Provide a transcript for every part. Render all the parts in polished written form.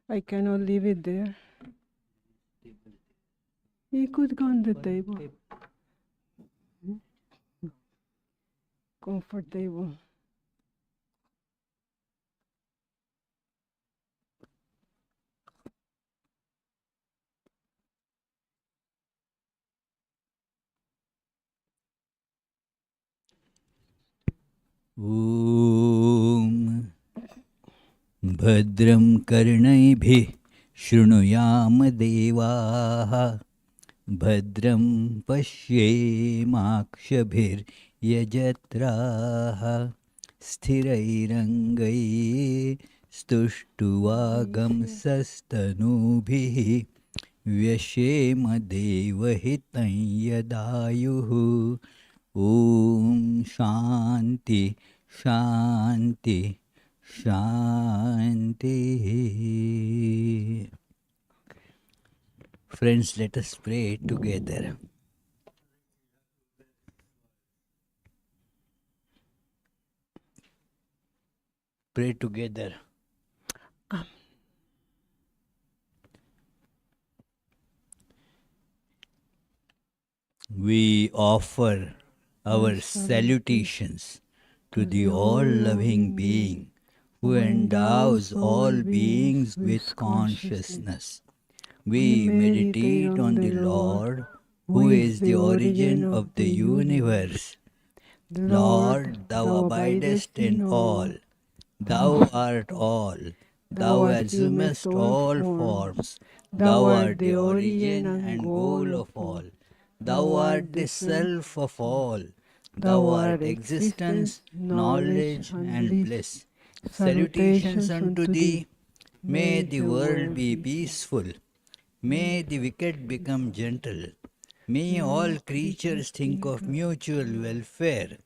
I cannot leave it there. You could go on the table. Comfortable. ॐ भद्रं कर्णैभिः शृणुयाम देवाः भद्रं पश्येमाक्षभिर्यजत्राः स्थिरैरङ्गैस्तुष्टुवागंसस्तनूभिः व्यशेम देवहितं यदायुः ॐ शान्ति शान्ति शान्तिः. Friends, let us pray together. Pray together. We offer our salutations to the all-loving being who endows all beings with consciousness. We meditate on the Lord, who is the origin of the universe. Lord, thou abidest in all. Thou art all. Thou assumest all forms. Thou art the origin and goal of all. Thou art the self of all. Thou art existence, knowledge, and bliss. Salutations unto thee. May the world be peaceful. May the wicked become gentle. May all creatures think of mutual welfare.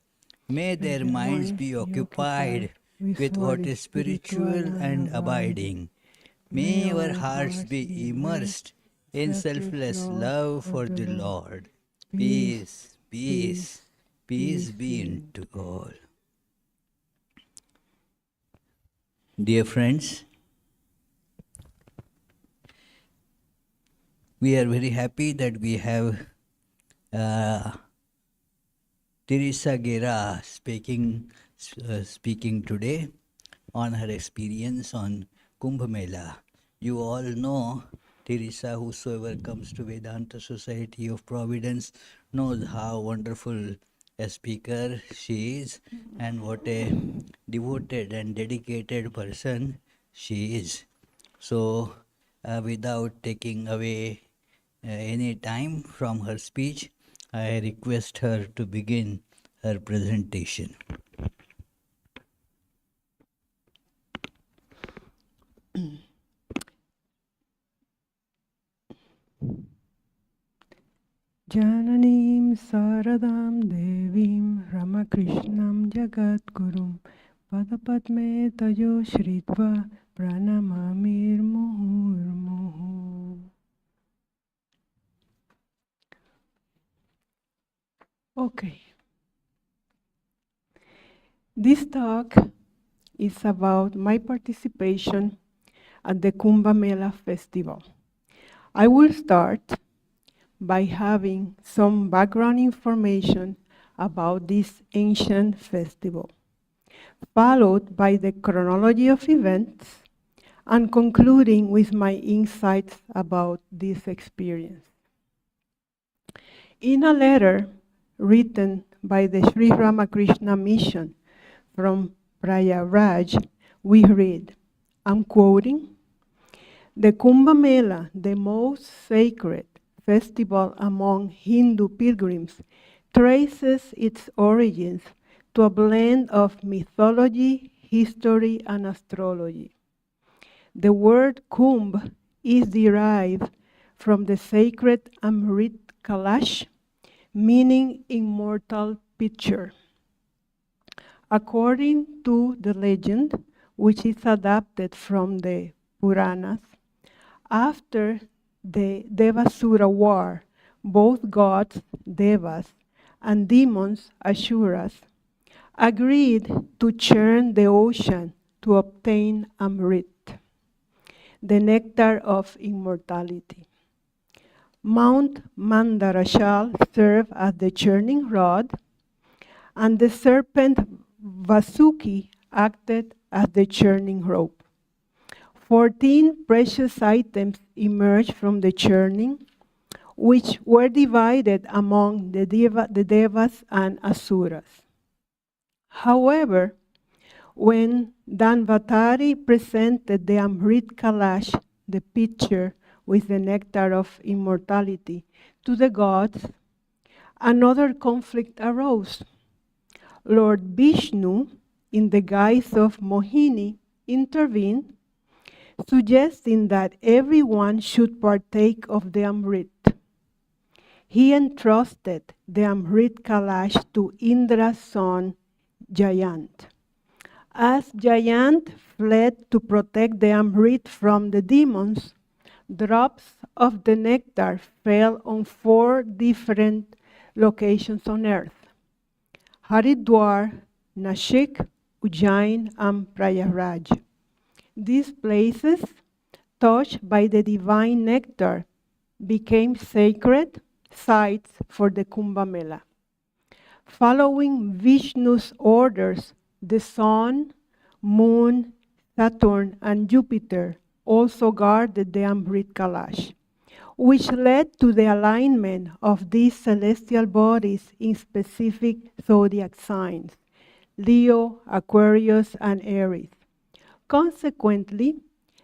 May their minds be occupied with what is spiritual and abiding. May our hearts be immersed in selfless love for the Lord. Peace, peace, peace be unto all. Dear friends, we are very happy that we have Teresa Guerra speaking today on her experience on Kumbha Mela. You all know Teresa, whosoever comes to Vedanta Society of Providence knows how wonderful a speaker she is and what a devoted and dedicated person she is. So, without taking away any time from her speech, I request her to begin her presentation. Jananim Saradam Devim Ramakrishnam Jagadgurum Padapadme Tayo Shritva Pranamamir Muhurmuhu. Okay. This talk is about my participation at the Kumbha Mela festival. I will start by having some background information about this ancient festival, followed by the chronology of events, and concluding with my insights about this experience. In a letter written by the Sri Ramakrishna Mission from Prayagraj, we read, I'm quoting, "The Kumbha Mela, the most sacred festival among Hindu pilgrims, traces its origins to a blend of mythology, history, and astrology. The word Kumbh is derived from the sacred Amrit Kalash, meaning immortal pitcher. According to the legend, which is adapted from the Puranas, after the Devasura war, both gods, Devas, and demons, Asuras, agreed to churn the ocean to obtain Amrit. the nectar of immortality. Mount Mandarashal served as the churning rod, and the serpent Vasuki acted as the churning rope. 14 precious items emerged from the churning, which were divided among the Devas and Asuras. However, when Danvatari presented the Amrit Kalash, the pitcher with the nectar of immortality, to the gods, another conflict arose. Lord Vishnu, in the guise of Mohini, intervened, suggesting that everyone should partake of the Amrit. He entrusted the Amrit Kalash to Indra's son, Jayant. As Jayant fled to protect the Amrit from the demons, drops of the nectar fell on 4 different locations on earth: Haridwar, Nashik, Ujjain, and Prayagraj. These places, touched by the divine nectar, became sacred sites for the Kumbha Mela. Following Vishnu's orders, the sun, moon, Saturn, and Jupiter also guarded the Amrit Kalash, which led to the alignment of these celestial bodies in specific zodiac signs: Leo, Aquarius, and Aries. Consequently,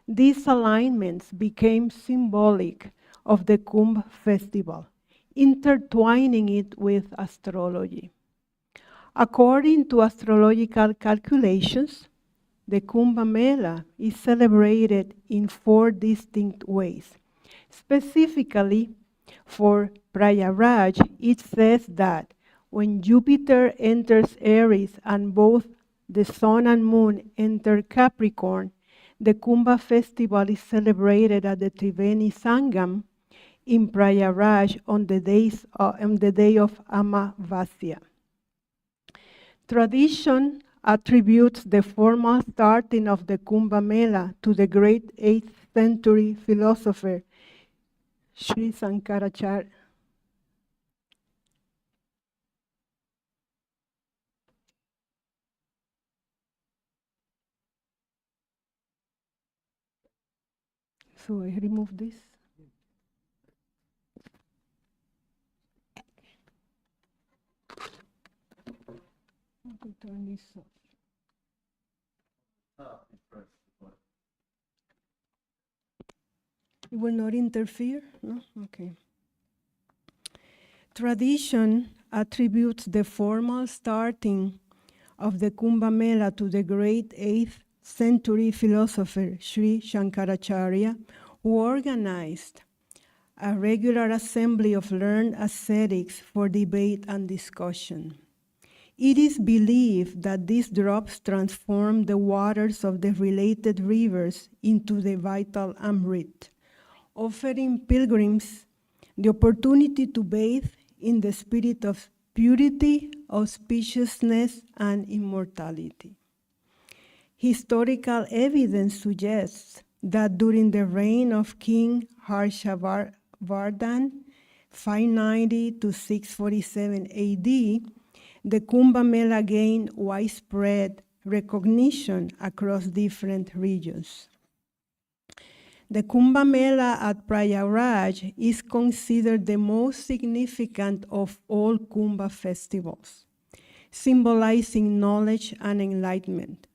these alignments became symbolic of the Kumbh festival, intertwining it with astrology. According to astrological calculations, the Kumbh Mela is celebrated in 4 distinct ways. Specifically, for Prayagraj, it says that when Jupiter enters Aries and both the sun and moon enter Capricorn, the Kumbha festival is celebrated at the Triveni Sangam in Prayagraj on the day of Amavasya. Tradition attributes the formal starting of the Kumbh Mela to the great 8th century philosopher Sri Shankaracharya. So I remove this. Okay, turn this off. It will not interfere? No? Okay. Tradition attributes the formal starting of the Kumbh Mela to the great 8th century philosopher Sri Shankaracharya, who organized a regular assembly of learned ascetics for debate and discussion. It is believed that these drops transform the waters of the related rivers into the vital Amrit, offering pilgrims the opportunity to bathe in the spirit of purity, auspiciousness, and immortality. Historical evidence suggests that during the reign of King Harshavardhan, 590 to 647 AD, the Kumbh Mela gained widespread recognition across different regions. The Kumbh Mela at Prayagraj is considered the most significant of all Kumbh festivals, symbolizing knowledge and enlightenment.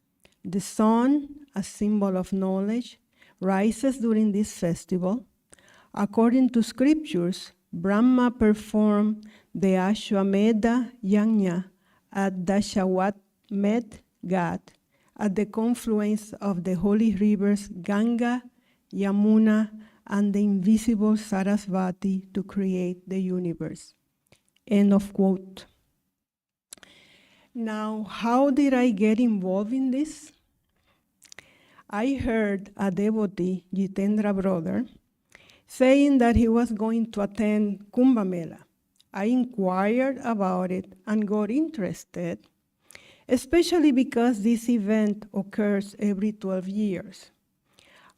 The sun, a symbol of knowledge, rises during this festival. According to scriptures, Brahma performed the Ashwamedha Yajna at Dashawamedh Ghat at the confluence of the holy rivers Ganga, Yamuna, and the invisible Sarasvati to create the universe. End of quote. Now, how did I get involved in this? I heard a devotee, Jitendra brother, saying that he was going to attend Kumbh Mela. I inquired about it and got interested, especially because this event occurs every 12 years.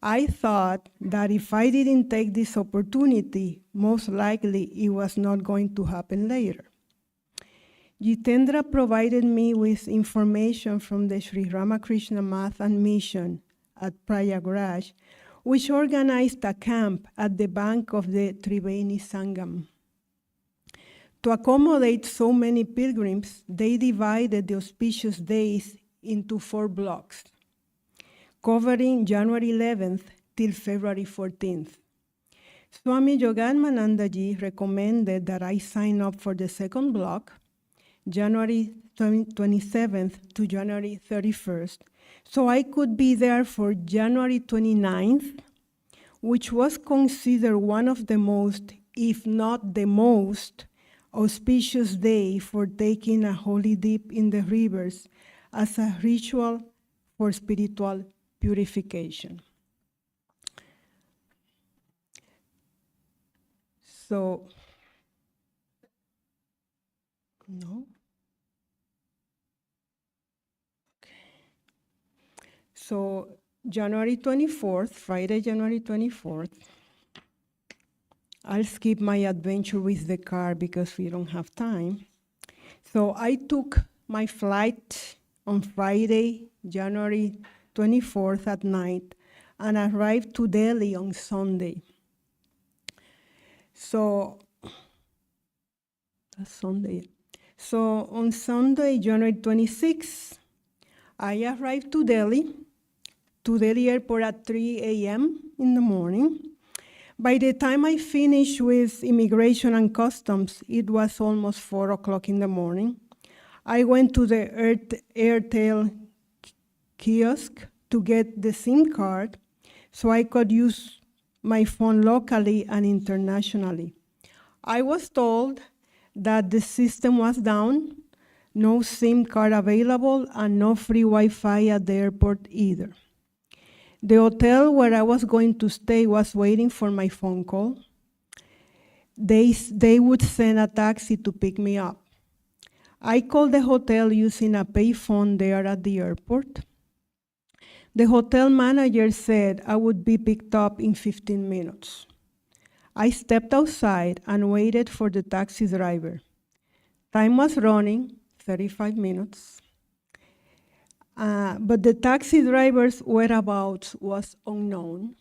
I thought that if I didn't take this opportunity, most likely it was not going to happen later. Jitendra provided me with information from the Sri Ramakrishna Math and Mission at Prayagraj, which organized a camp at the bank of the Triveni Sangam. To accommodate so many pilgrims, they divided the auspicious days into 4 blocks, covering January 11th till February 14th. Swami Yogananandaji recommended that I sign up for the second block, January 27th to January 31st, so I could be there for January 29th, which was considered one of the most, if not the most, auspicious day for taking a holy dip in the rivers as a ritual for spiritual purification. So, no. Okay. So, January 24th, Friday, January 24th, I'll skip my adventure with the car because we don't have time. So I took my flight on Friday, January 24th at night, and arrived to Delhi on Sunday. So that's Sunday. So on Sunday, January 26th, I arrived to Delhi airport at 3 a.m. in the morning. By the time I finished with immigration and customs, it was almost 4 o'clock in the morning. I went to the Airtel kiosk to get the SIM card so I could use my phone locally and internationally. I was told that the system was down, no SIM card available, and no free Wi-Fi at the airport either. The hotel where I was going to stay was waiting for my phone call. They would send a taxi to pick me up. I called the hotel using a payphone there at the airport. The hotel manager said I would be picked up in 15 minutes. I stepped outside and waited for the taxi driver. Time was running, 35 minutes. But the taxi driver's whereabouts was unknown.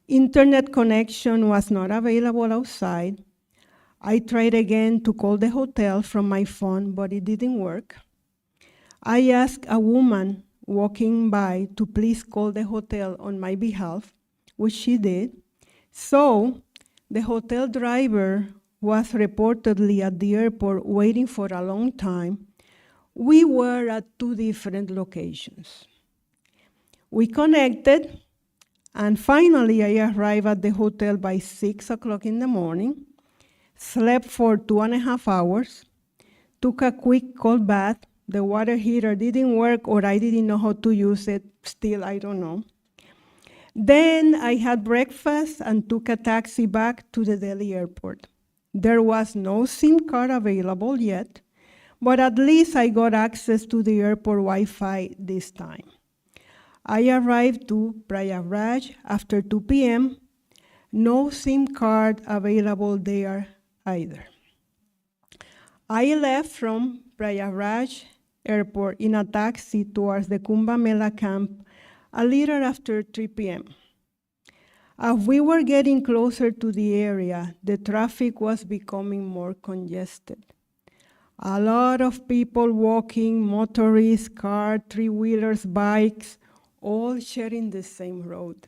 Internet connection was not available outside. I tried again to call the hotel from my phone, but it didn't work. I asked a woman walking by to please call the hotel on my behalf, which she did. So the hotel driver was reportedly at the airport waiting for a long time. We were at 2 different locations. We connected, and finally I arrived at the hotel by 6 o'clock in the morning, slept for 2.5 hours, took a quick cold bath. The water heater didn't work, or I didn't know how to use it. Still, I don't know. Then I had breakfast and took a taxi back to the Delhi airport. There was no SIM card available yet, but at least I got access to the airport Wi-Fi this time. I arrived to Prayagraj after 2 p.m. No SIM card available there either. I left from Prayagraj airport in a taxi towards the Kumbha Mela camp a little after 3 p.m. As we were getting closer to the area, the traffic was becoming more congested. A lot of people walking, motorists, cars, 3-wheelers, bikes, all sharing the same road.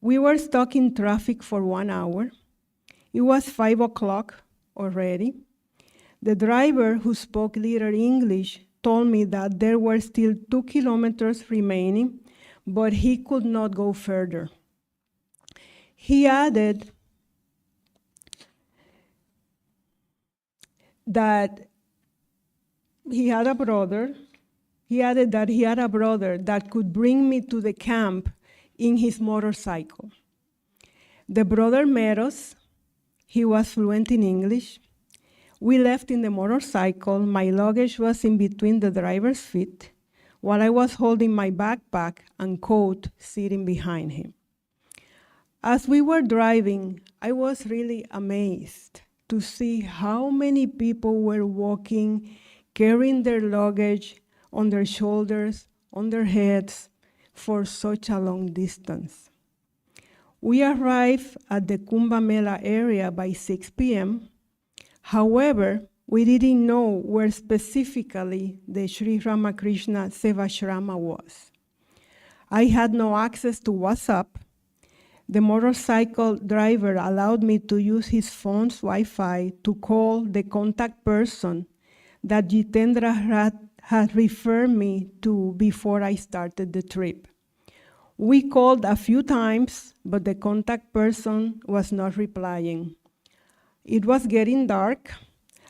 We were stuck in traffic for 1 hour. It was 5 o'clock already. The driver, who spoke little English, told me that there were still 2 kilometers remaining, but he could not go further. He added that he had a brother. He added that he had a brother that could bring me to the camp in his motorcycle. The brother met us. He was fluent in English. We left in the motorcycle. My luggage was in between the driver's feet. while I was holding my backpack and coat sitting behind him. As we were driving, I was really amazed to see how many people were walking, carrying their luggage on their shoulders, on their heads, for such a long distance. We arrived at the Kumbha Mela area by 6 p.m. However, we didn't know where specifically the Sri Ramakrishna Sevashrama was. I had no access to WhatsApp. The motorcycle driver allowed me to use his phone's Wi-Fi to call the contact person that Jitendra had referred me to before I started the trip. We called a few times, but the contact person was not replying. It was getting dark,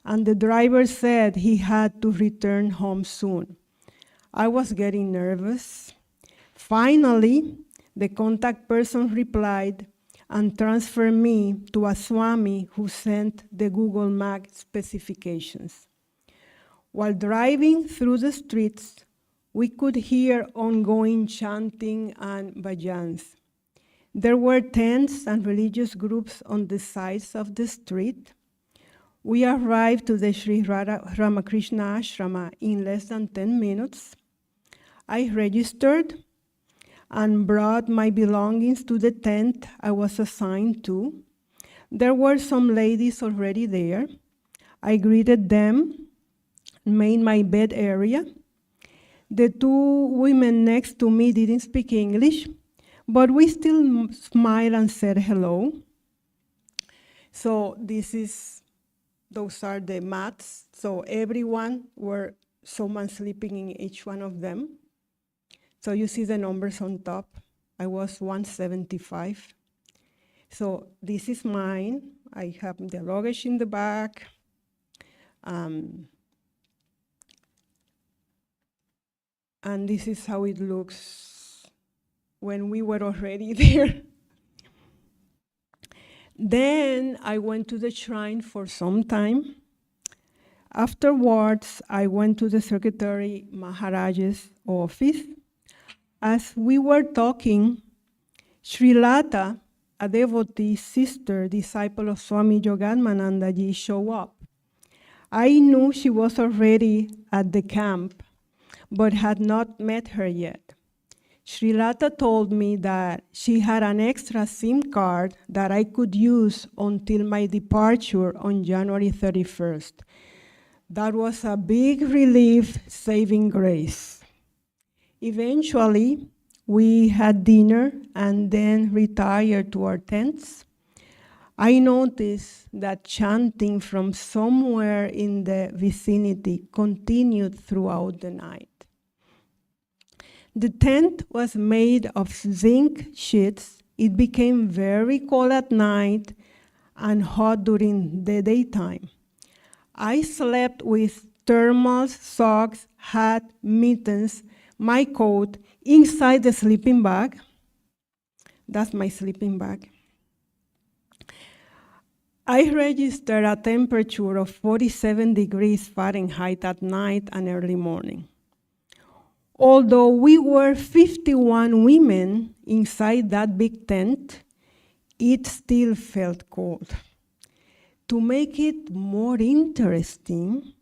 and the driver said he had to return home soon. I was getting nervous. Finally, the contact person replied and transferred me to a Swami who sent the Google Map specifications. While driving through the streets, we could hear ongoing chanting and bhajans. There were tents and religious groups on the sides of the street. We arrived to the Sri Ramakrishna Ashrama in less than 10 minutes. I registered and brought my belongings to the tent I was assigned to. There were some ladies already there. I greeted them, made my bed area. The two women next to me didn't speak English, but we still smiled and said hello. So those are the mats. So everyone someone sleeping in each one of them. So you see the numbers on top. I was 175. So this is mine. I have the luggage in the back. And this is how it looks when we were already there. Then I went to the shrine for some time. Afterwards, I went to the Secretary Maharaj's office. As we were talking, Sri Lata, a devotee sister, disciple of Swami Yoganananda Ji, showed up. I knew she was already at the camp, but had not met her yet. Sri Lata told me that she had an extra SIM card that I could use until my departure on January 31st. That was a big relief, saving grace. Eventually, we had dinner and then retired to our tents. I noticed that chanting from somewhere in the vicinity continued throughout the night. The tent was made of zinc sheets. It became very cold at night and hot during the daytime. I slept with thermals, socks, hat, mittens, my coat inside the sleeping bag. That's my sleeping bag. I registered a temperature of 47 degrees Fahrenheit at night and early morning. Although we were 51 women inside that big tent, it still felt cold. To make it more interesting,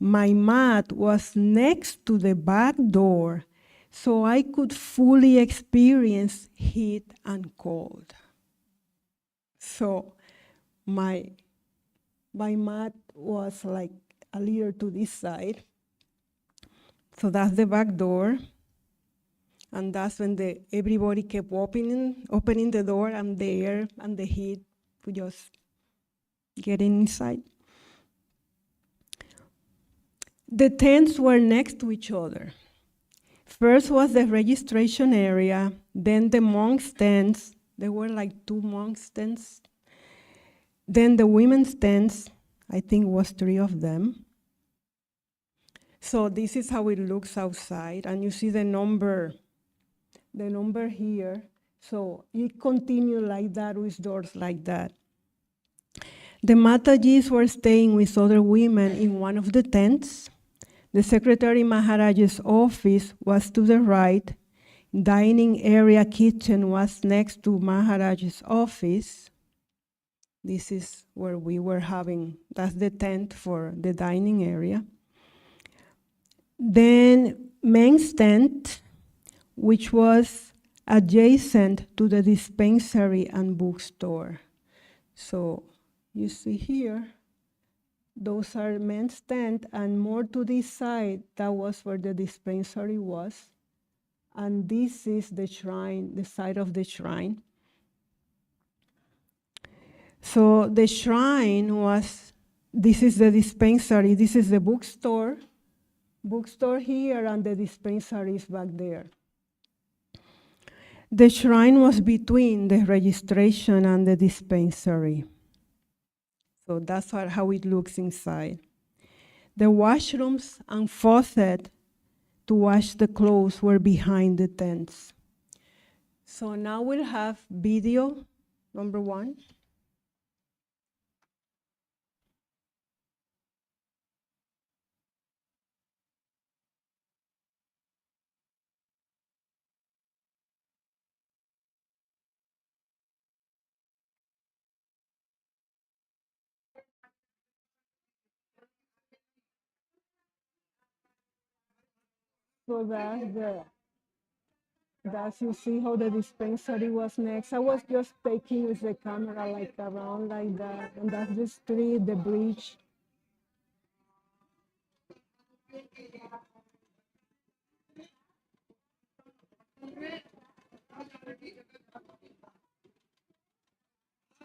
my mat was next to the back door, so I could fully experience heat and cold. So my mat was like a little to this side. So that's the back door. And that's when everybody kept opening the door, and the air and the heat would just get inside. The tents were next to each other. First was the registration area, then the monks' tents. There were like 2 monks' tents. Then the women's tents, I think was 3 of them. So this is how it looks outside, and you see the number here. So it continued like that with doors like that. The Matajis were staying with other women in one of the tents. The Secretary Maharaj's office was to the right. Dining area kitchen was next to Maharaj's office. This is where we were having, that's the tent for the dining area. Then men's tent, which was adjacent to the dispensary and bookstore. So you see here, those are men's tent, and more to this side, that was where the dispensary was. And this is the shrine, the side of the shrine. So the shrine was, this is the dispensary, this is the bookstore here, and the dispensary is back there. The shrine was between the registration and the dispensary. So that's how it looks inside. The washrooms and faucet to wash the clothes were behind the tents. So now we'll have video number 1. So that's you see how the dispensary was next. I was just taking with the camera like around like that, and that's the street, the bridge.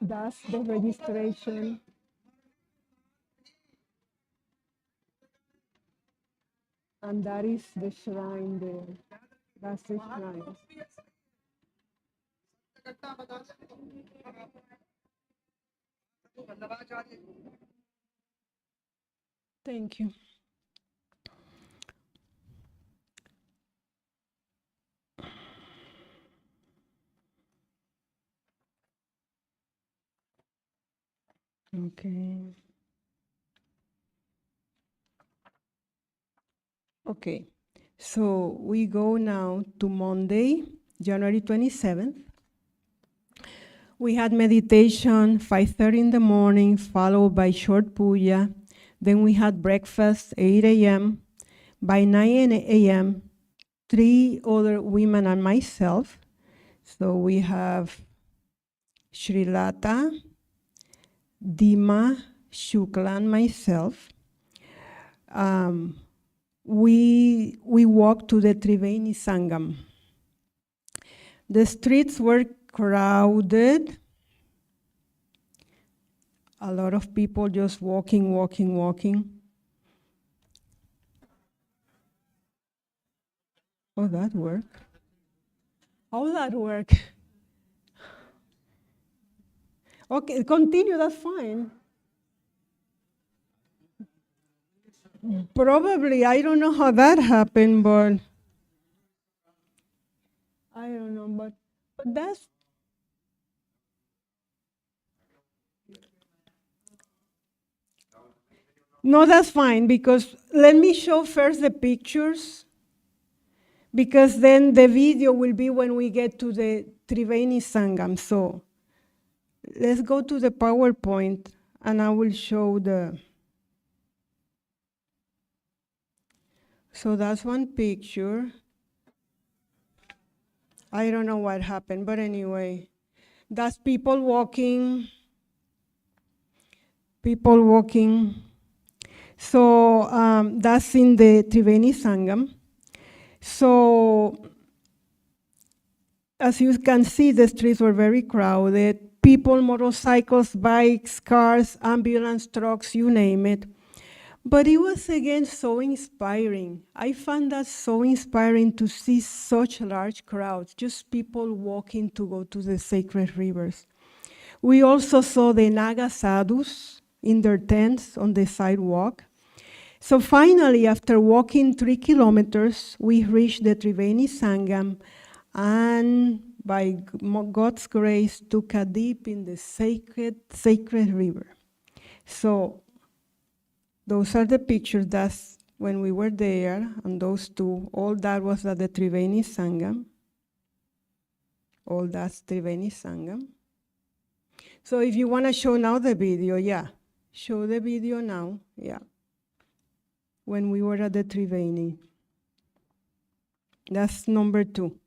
That's the registration. And that is the shrine there. That's the shrine. Thank you. Okay. Okay. So we go now to Monday, January 27th. We had meditation 5:30 in the morning, followed by short puja. Then we had breakfast 8 a.m. By 9 a.m., 3 other women and myself. So we have Srilata, Dima, Shukla, and myself. We walked to the Triveni Sangam. The streets were crowded. A lot of people just walking. Oh, that worked. How that work? Okay, continue, that's fine. Probably, I don't know how that happened, but I don't know, but that's, no, that's fine, because let me show first the pictures, because then the video will be when we get to the Triveni Sangam. So let's go to the PowerPoint, and I will show the, so that's one picture. I don't know what happened, but anyway, that's people walking. So that's in the Triveni Sangam. So as you can see, the streets were very crowded. People, motorcycles, bikes, cars, ambulance, trucks, you name it. But it was again so inspiring. I found that so inspiring to see such large crowds, just people walking to go to the sacred rivers. We also saw the Naga sadhus in their tents on the sidewalk. So finally, after walking 3 kilometers, we reached the Triveni Sangam, and by God's grace, took a dip in the sacred river. So those are the pictures. That's when we were there, and those two, all that was at the Triveni Sangam. All that's Triveni Sangam. So if you want to show now the video, yeah. Show the video now, yeah. When we were at the Triveni. That's number 2.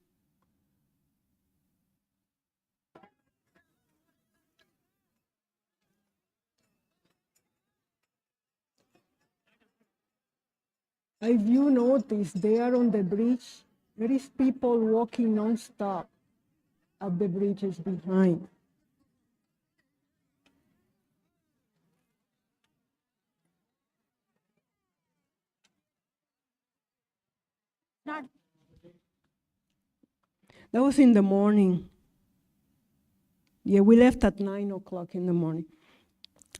If you notice, there on the bridge, there is people walking non-stop up the bridges behind. That was in the morning. Yeah, we left at 9 o'clock in the morning.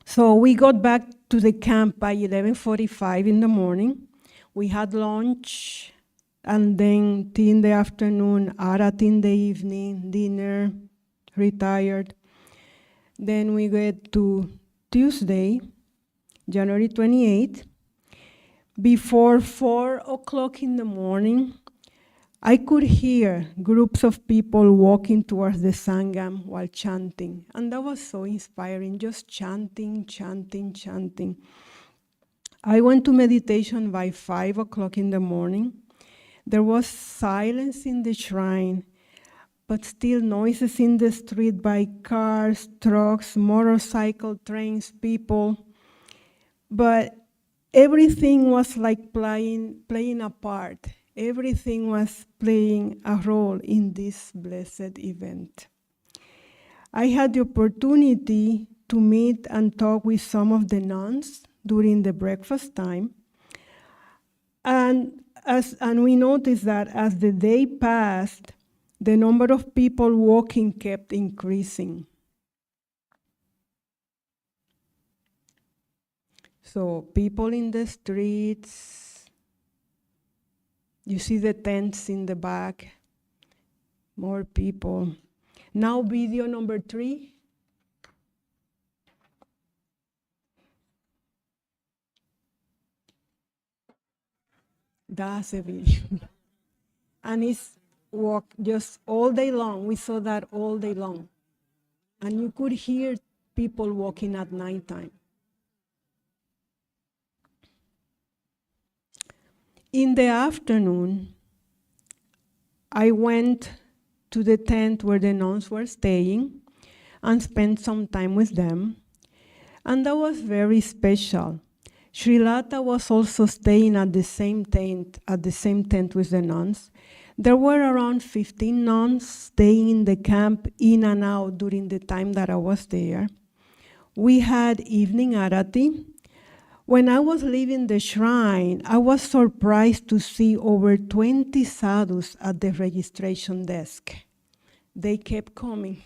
So we got back to the camp by 11:45 in the morning. We had lunch, and then tea in the afternoon, arat in the evening, dinner, retired. Then we get to Tuesday, January 28th. Before 4 o'clock in the morning, I could hear groups of people walking towards the Sangam while chanting. And that was so inspiring, just chanting, chanting, chanting. I went to meditation by 5 o'clock in the morning. There was silence in the shrine, but still noises in the street by cars, trucks, motorcycle, trains, people. But everything was like playing a part. Everything was playing a role in this blessed event. I had the opportunity to meet and talk with some of the nuns during the breakfast time. And we noticed that as the day passed, the number of people walking kept increasing. So people in the streets, you see the tents in the back, more people. Now video number 3. That's a video. And it's walk just all day long. We saw that all day long. And you could hear people walking at nighttime. In the afternoon, I went to the tent where the nuns were staying and spent some time with them. And that was very special. Sri Lata was also staying at the same tent with the nuns. There were around 15 nuns staying in the camp in and out during the time that I was there. We had evening arati. When I was leaving the shrine, I was surprised to see over 20 sadhus at the registration desk. They kept coming.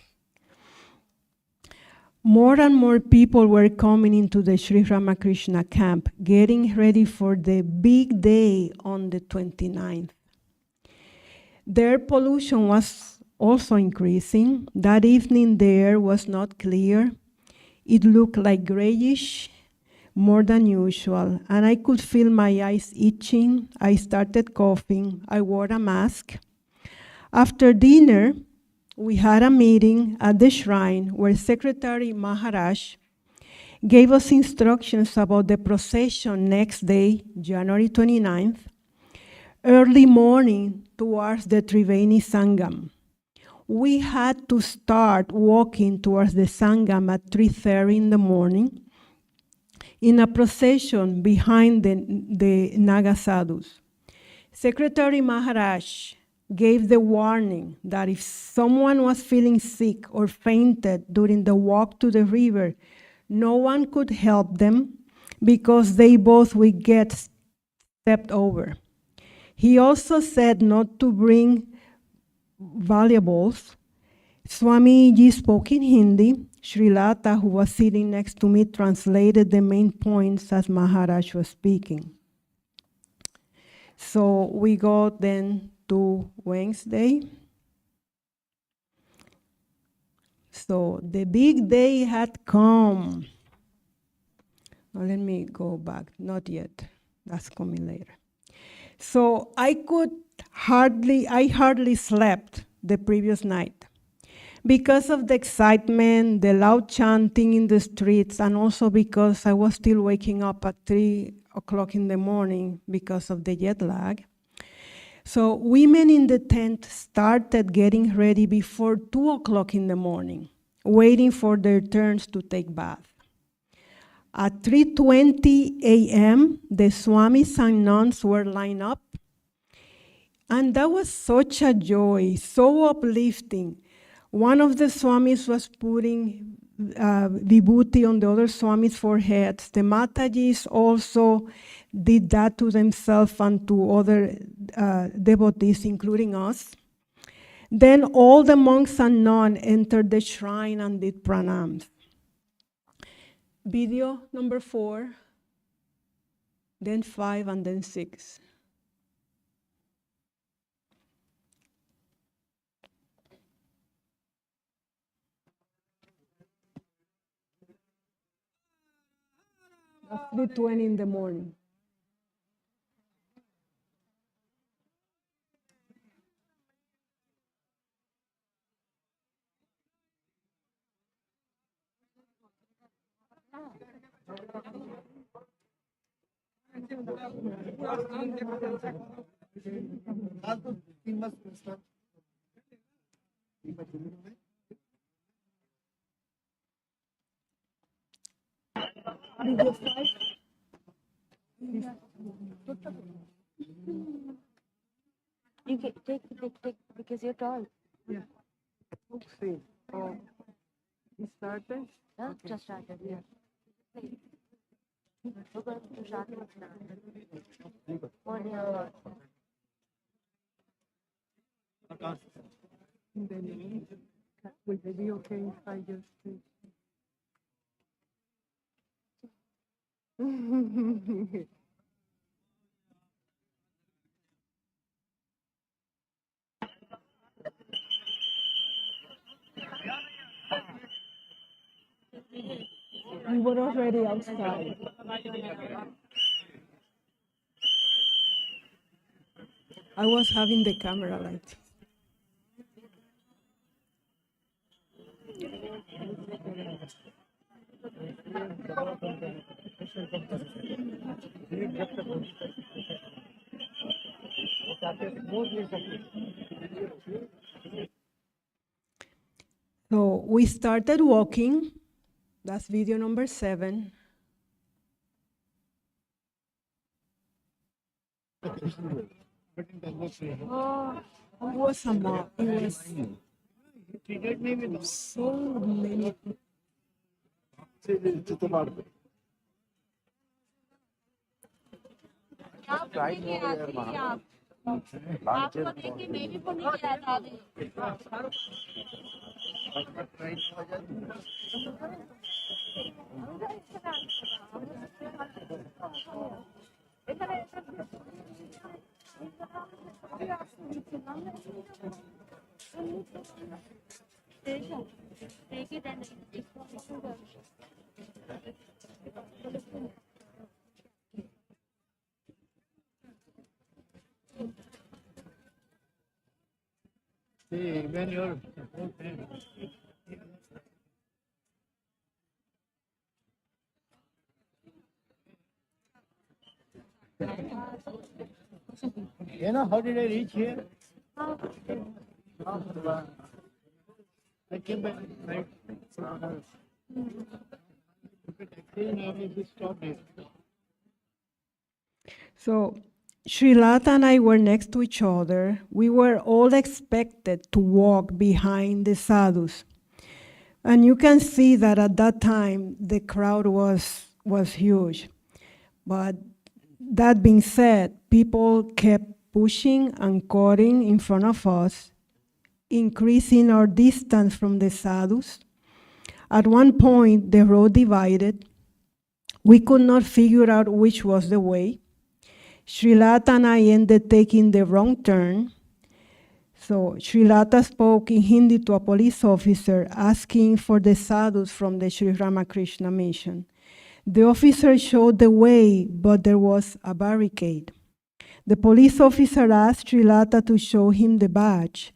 More and more people were coming into the Sri Ramakrishna camp, getting ready for the big day on the 29th. Their pollution was also increasing. That evening the air was not clear. It looked like grayish, more than usual, and I could feel my eyes itching. I started coughing. I wore a mask. After dinner, we had a meeting at the shrine where Secretary Maharaj gave us instructions about the procession next day, January 29th, early morning towards the Triveni Sangam. We had to start walking towards the Sangam at 3:30 in the morning in a procession behind the Naga Sadhus. Secretary Maharaj gave the warning that if someone was feeling sick or fainted during the walk to the river, no one could help them because they both would get stepped over. He also said not to bring valuables. Swamiji spoke in Hindi. Sri Lata, who was sitting next to me, translated the main points as Maharaj was speaking. So we got then to Wednesday. So the big day had come. Now let me go back, not yet. That's coming later. So I hardly slept the previous night because of the excitement, the loud chanting in the streets, and also because I was still waking up at 3 o'clock in the morning because of the jet lag. So women in the tent started getting ready before 2 o'clock in the morning, waiting for their turns to take bath. At 3:20 a.m., the swamis and nuns were lined up, and that was such a joy, so uplifting. One of the swamis was putting vibhuti on the other swami's foreheads. The Matajis also did that to themselves and to other devotees, including us. Then all the monks and nuns entered the shrine and did pranams. Video number 4, then 5, and then 6. That's 3:20 in the morning. Video 5. You can take because you're tall. Yeah. Okay. Oh, it started? Huh? Just started. Yeah. We're going to start with now. What your Then, will they be okay if I just we were already outside. I was having the camera light. So we started walking. That's video number 7. Oh, it was a mob. It was so many people. Teresa, take it and See, when you're you know, how did I reach here? I came back right. So Srilata and I were next to each other. We were all expected to walk behind the sadhus. And you can see that at that time, the crowd was huge. But that being said, people kept pushing and cutting in front of us, increasing our distance from the sadhus. At one point, the road divided. We could not figure out which was the way. Srilata and I ended taking the wrong turn. So Srilata spoke in Hindi to a police officer asking for the sadhus from the Sri Ramakrishna mission. The officer showed the way, but there was a barricade. The police officer asked Srilata to show him the badge,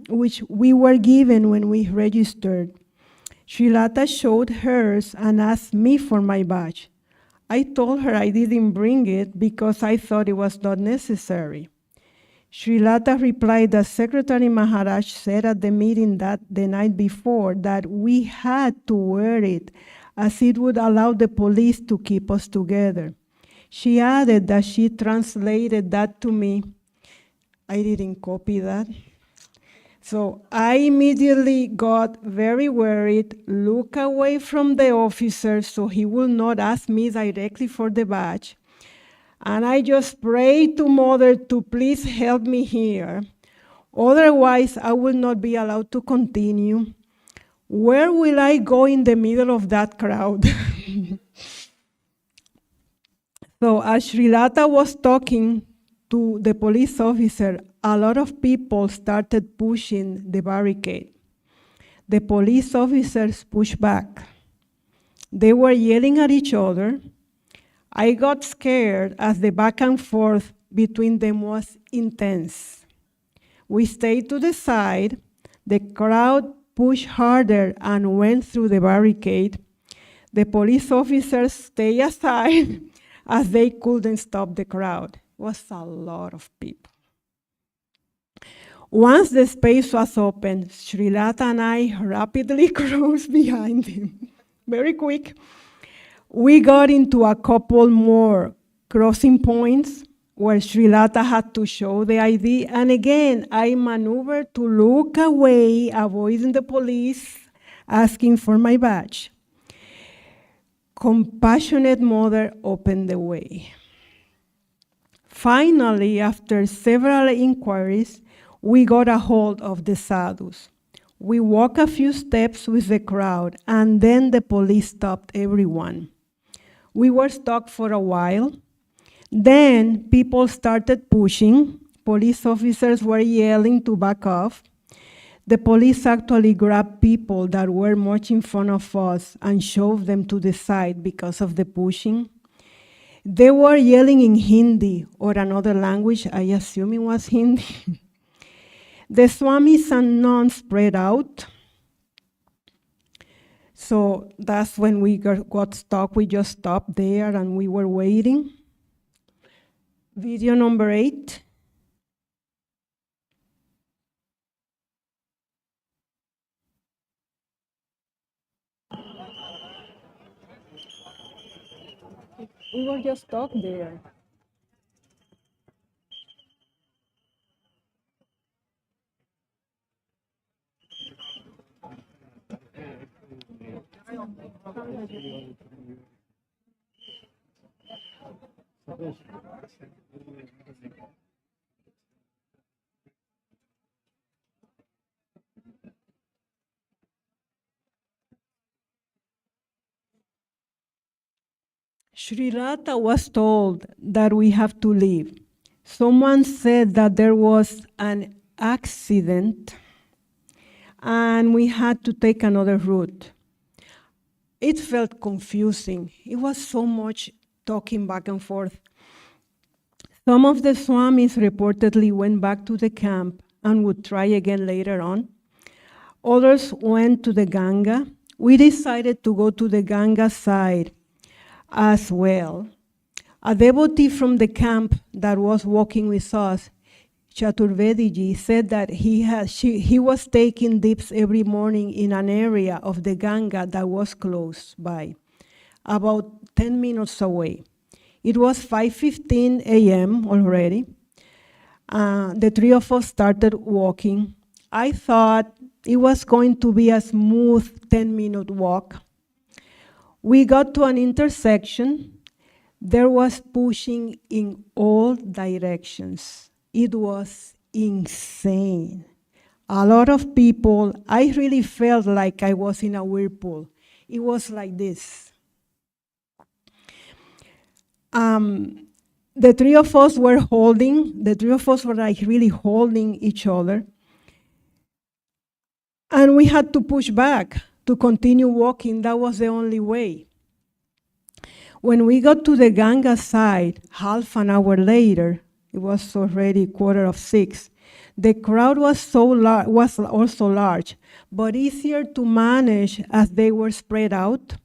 which we were given when we registered. Srilata showed hers and asked me for my badge. I told her I didn't bring it because I thought it was not necessary. Srilata replied that Secretary Maharaj said at the meeting that the night before that we had to wear it as it would allow the police to keep us together. She added that she translated that to me. I didn't copy that. So I immediately got very worried, looked away from the officer so he would not ask me directly for the badge. And I just prayed to Mother to please help me here. Otherwise, I will not be allowed to continue. Where will I go in the middle of that crowd? So as Srilata was talking to the police officer, a lot of people started pushing the barricade. The police officers pushed back. They were yelling at each other. I got scared as the back and forth between them was intense. We stayed to the side. The crowd pushed harder and went through the barricade. The police officers stayed aside as they couldn't stop the crowd. It was a lot of people. Once the space was open, Srilata and I rapidly crossed behind him. Very quick. We got into a couple more crossing points where Srilata had to show the ID. And again, I maneuvered to look away, avoiding the police, asking for my badge. Compassionate Mother opened the way. Finally, after several inquiries, we got a hold of the sadhus. We walked a few steps with the crowd, and then the police stopped everyone. We were stuck for a while. Then people started pushing. Police officers were yelling to back off. The police actually grabbed people that were much in front of us and shoved them to the side because of the pushing. They were yelling in Hindi or another language. I assume it was Hindi. The swamis and nuns spread out. So that's when we got stuck. We just stopped there and we were waiting. Video number 8. We were just stuck there. Srilata was told that we have to leave. Someone said that there was an accident and we had to take another route. It felt confusing. It was so much talking back and forth. Some of the swamis reportedly went back to the camp and would try again later on. Others went to the Ganga. We decided to go to the Ganga side as well. A devotee from the camp that was walking with us, Chaturvediji, said that he was taking dips every morning in an area of the Ganga that was close by, about 10 minutes away. It was 5:15 a.m. already. The three of us started walking. I thought it was going to be a smooth 10-minute walk. We got to an intersection. There was pushing in all directions. It was insane. A lot of people. I really felt like I was in a whirlpool. It was like this. The three of us were like really holding each other. And we had to push back to continue walking. That was the only way. When we got to the Ganga side, half an hour later, it was already 5:45. The crowd was also large, but easier to manage as they were spread out.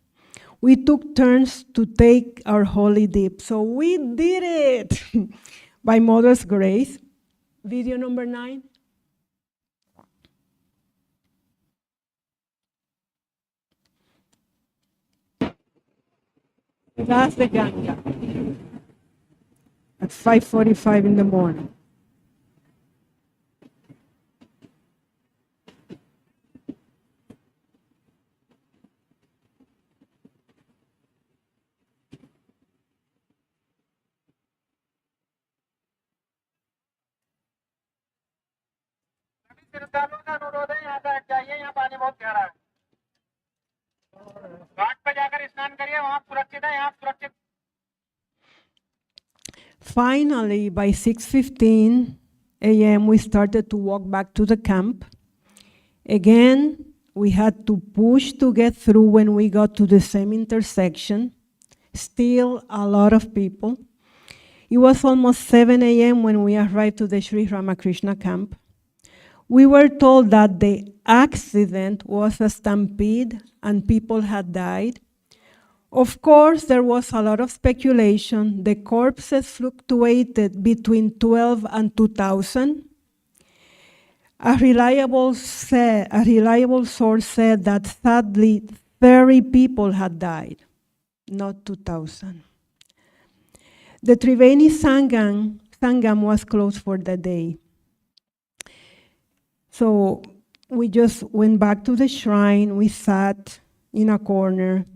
We took turns to take our holy dip. So we did it by Mother's grace. Video number 9. That's the Ganga at 5:45 in the morning. श्रद्धालुओं का अनुरोध है यहाँ पे हट जाइए, यहाँ पानी बहुत गहरा है। घाट पे जाकर स्नान करिए, वहाँ सुरक्षित है, यहाँ सुरक्षित। Finally, by 6:15 a.m., we started to walk back to the camp. Again, we had to push to get through when we got to the same intersection. Still a lot of people. It was almost 7 a.m. when we arrived to the Sri Ramakrishna camp. We were told that the accident was a stampede and people had died. Of course, there was a lot of speculation. The corpses fluctuated between 12 and 2,000. A reliable source said that sadly 30 people had died, not 2,000. The Triveni Sangam was closed for the day. So we just went back to the shrine. We sat in a corner.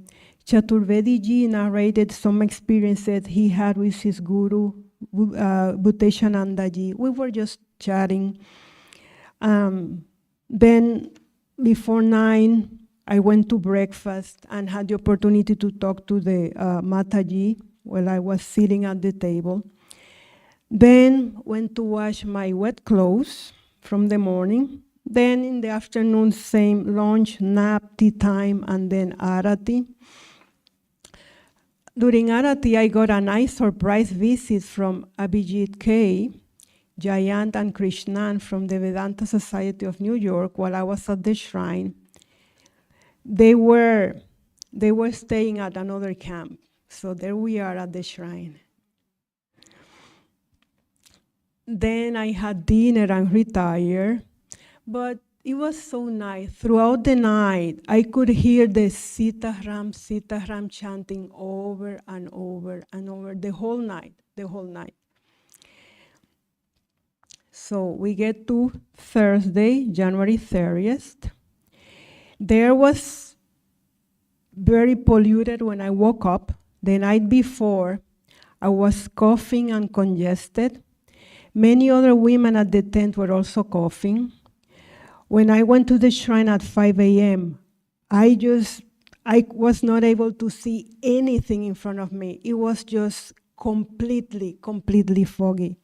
Chaturvedi ji narrated some experiences he had with his guru, Bhuteshananda ji. We were just chatting. Then before 9, I went to breakfast and had the opportunity to talk to the Mataji while I was sitting at the table. Then went to wash my wet clothes from the morning. Then in the afternoon, same lunch, nap, tea time, and then Arati. During Arati, I got a nice surprise visit from Abhijit K, Jayant, and Krishnan from the Vedanta Society of New York while I was at the shrine. They were staying at another camp. So there we are at the shrine. Then I had dinner and retired, but it was so nice. Throughout the night, I could hear the Sitaram, Sitaram chanting over and over and over the whole night. So we get to Thursday, January 30th. There was very polluted when I woke up. The night before, I was coughing and congested. Many other women at the tent were also coughing. When I went to the shrine at 5 a.m., I was not able to see anything in front of me. It was just completely foggy.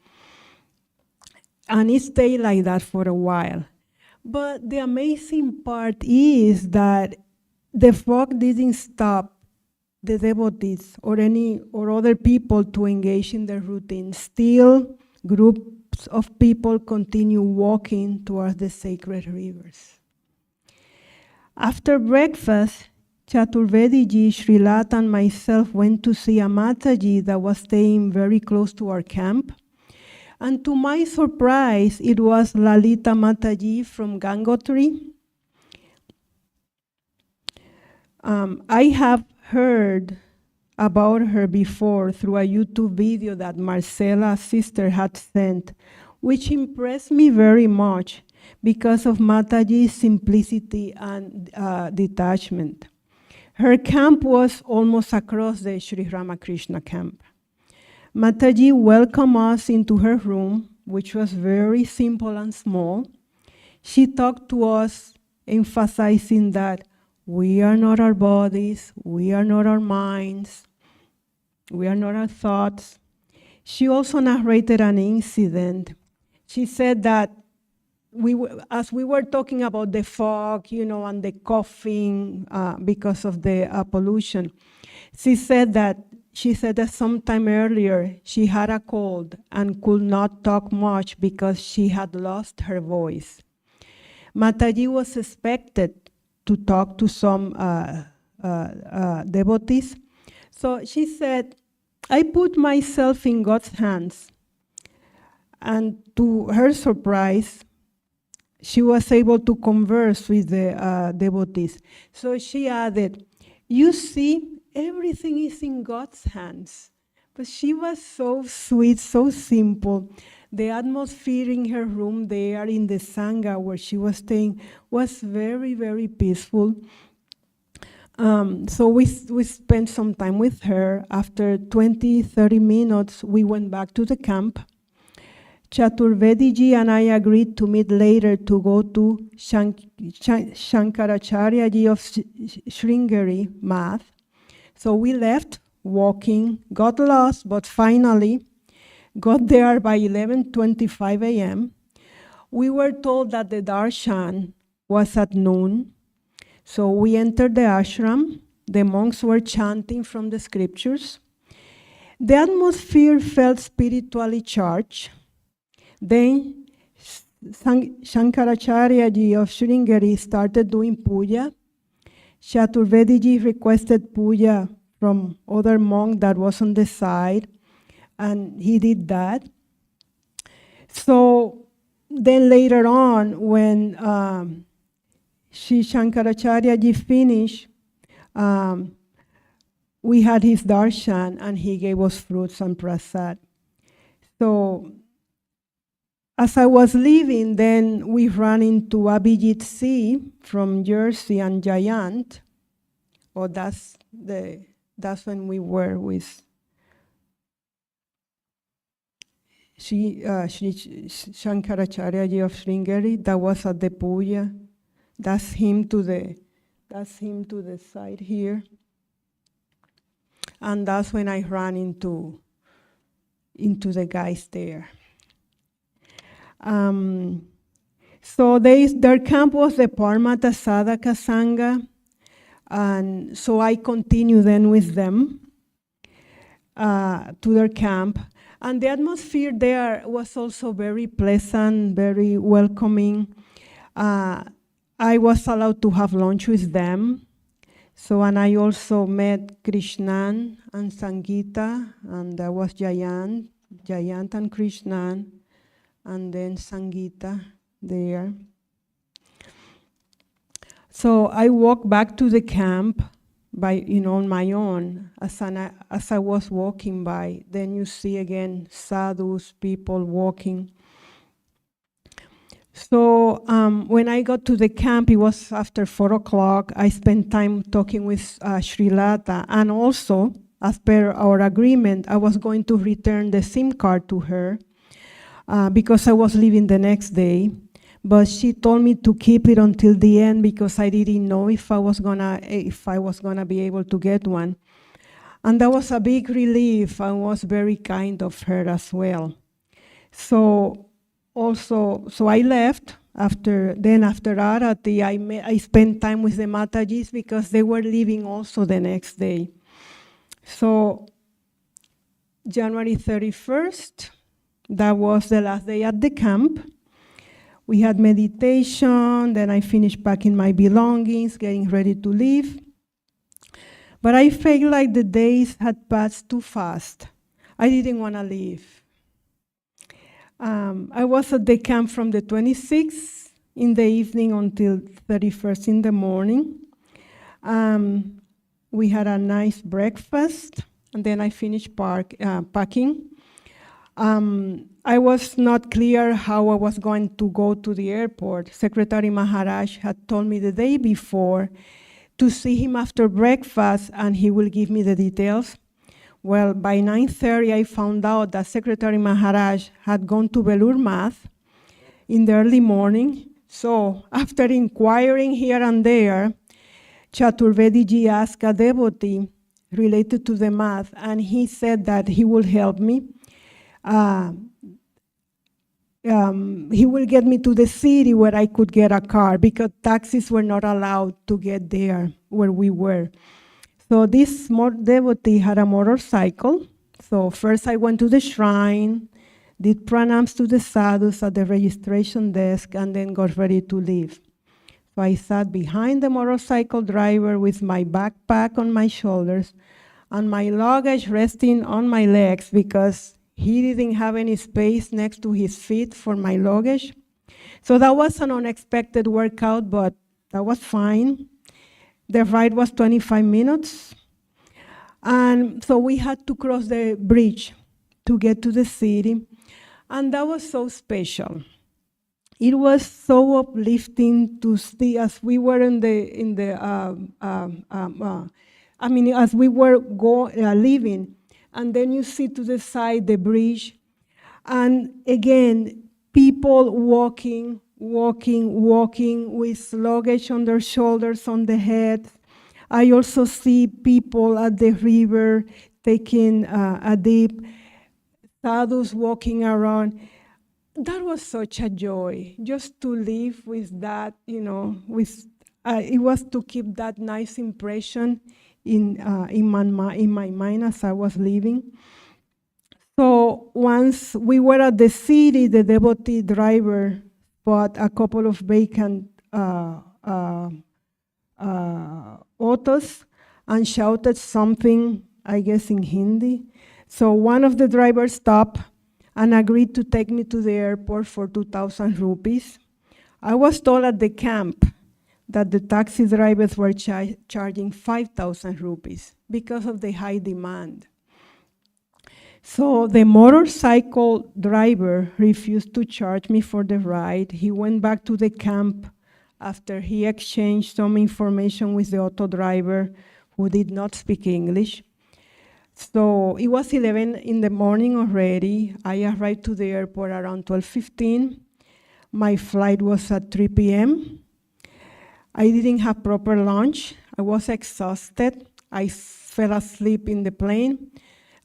And it stayed like that for a while. But the amazing part is that the fog didn't stop the devotees or other people to engage in their routine. Still, groups of people continue walking towards the sacred rivers. After breakfast, Chaturvedi ji, Srilat, and myself went to see a Mataji that was staying very close to our camp. And to my surprise, it was Lalita Mataji from Gangotri. I have heard about her before through a YouTube video that Marcela's sister had sent, which impressed me very much because of Mataji's simplicity and detachment. Her camp was almost across the Sri Ramakrishna camp. Mataji welcomed us into her room, which was very simple and small. She talked to us, emphasizing that we are not our bodies, we are not our minds, we are not our thoughts. She also narrated an incident. She said that as we were talking about the fog, and the coughing because of the pollution, she said that she said that sometime earlier she had a cold and could not talk much because she had lost her voice. Mataji was expected to talk to some devotees. So she said, I put myself in God's hands. And to her surprise, she was able to converse with the devotees. So she added, you see, everything is in God's hands. But she was so sweet, so simple. The atmosphere in her room there in the Sangha where she was staying was very, very peaceful. So we spent some time with her. After 20, 30 minutes, we went back to the camp. Chaturvediji and I agreed to meet later to go to Shankaracharya of Sringeri Math. So we left walking, got lost, but finally got there by 11:25 a.m. We were told that the darshan was at noon. So we entered the ashram. The monks were chanting from the scriptures. The atmosphere felt spiritually charged. Then Shankaracharya of Sringeri started doing puja. Chaturvediji requested puja from other monk that was on the side, and he did that. So then later on, when Shankaracharya finished, we had his darshan, and he gave us fruits and prasad. So as I was leaving, then we ran into Abhijit C. from Jersey and Jayant. Oh, that's when we were with Shankaracharya of Sringeri. That was at the puja. That's him to the side here. And that's when I ran into the guys there. So their camp was the Parmata Sadhaka Sangha, and so I continued then with them to their camp. And the atmosphere there was also very pleasant, very welcoming. I was allowed to have lunch with them. So, and I also met Krishnan and Sangita, and there was Jayant and Krishnan, and then Sangita there. So I walked back to the camp on my own. As I was walking by, then you see again sadhus, people walking. So when I got to the camp, it was after 4 o'clock. I spent time talking with Srilata, and also, as per our agreement, I was going to return the SIM card to her because I was leaving the next day. But she told me to keep it until the end because I didn't know if I was gonna be able to get one. And that was a big relief, and was very kind of her as well. So I left after Arati. I spent time with the Matajis because they were leaving also the next day. So January 31st, that was the last day at the camp. We had meditation, then I finished packing my belongings, getting ready to leave. But I felt like the days had passed too fast. I didn't want to leave. I was at the camp from the 26th in the evening until 31st in the morning. We had a nice breakfast, and then I finished packing. I was not clear how I was going to go to the airport. Secretary Maharaj had told me the day before to see him after breakfast, and he will give me the details. Well, by 9:30, I found out that Secretary Maharaj had gone to Belur Math in the early morning. So after inquiring here and there, Chaturvediji asked a devotee related to the math, and he said that he will help me. He will get me to the city where I could get a car because taxis were not allowed to get there where we were. So this devotee had a motorcycle. So first I went to the shrine, did pranams to the sadhus at the registration desk, and then got ready to leave. So I sat behind the motorcycle driver with my backpack on my shoulders and my luggage resting on my legs because he didn't have any space next to his feet for my luggage. So that was an unexpected workout, but that was fine. The ride was 25 minutes. And so we had to cross the bridge to get to the city. And that was so special. It was so uplifting to see as we were as we were leaving, and then you see to the side the bridge, and again, people walking with luggage on their shoulders, on the head. I also see people at the river taking a dip, sadhus walking around. That was such a joy, just to live with that, it was to keep that nice impression in my mind as I was living. So once we were at the city, the devotee driver bought a couple of vacant autos and shouted something, I guess in Hindi. So one of the drivers stopped and agreed to take me to the airport for 2,000 rupees. I was told at the camp that the taxi drivers were charging 5,000 rupees because of the high demand. So the motorcycle driver refused to charge me for the ride. He went back to the camp after he exchanged some information with the auto driver who did not speak English. So it was 11 in the morning already. I arrived to the airport around 12:15. My flight was at 3 p.m. I didn't have proper lunch. I was exhausted. I fell asleep in the plane,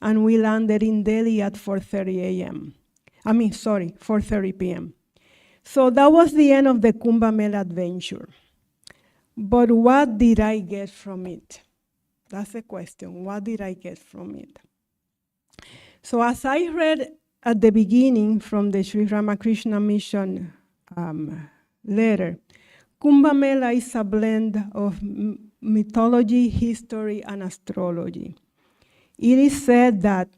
and we landed in Delhi at 4:30 p.m. So that was the end of the Kumbha Mela adventure. But what did I get from it? That's the question. What did I get from it? So as I read at the beginning from the Sri Ramakrishna Mission letter, Kumbha Mela is a blend of mythology, history, and astrology. It is said that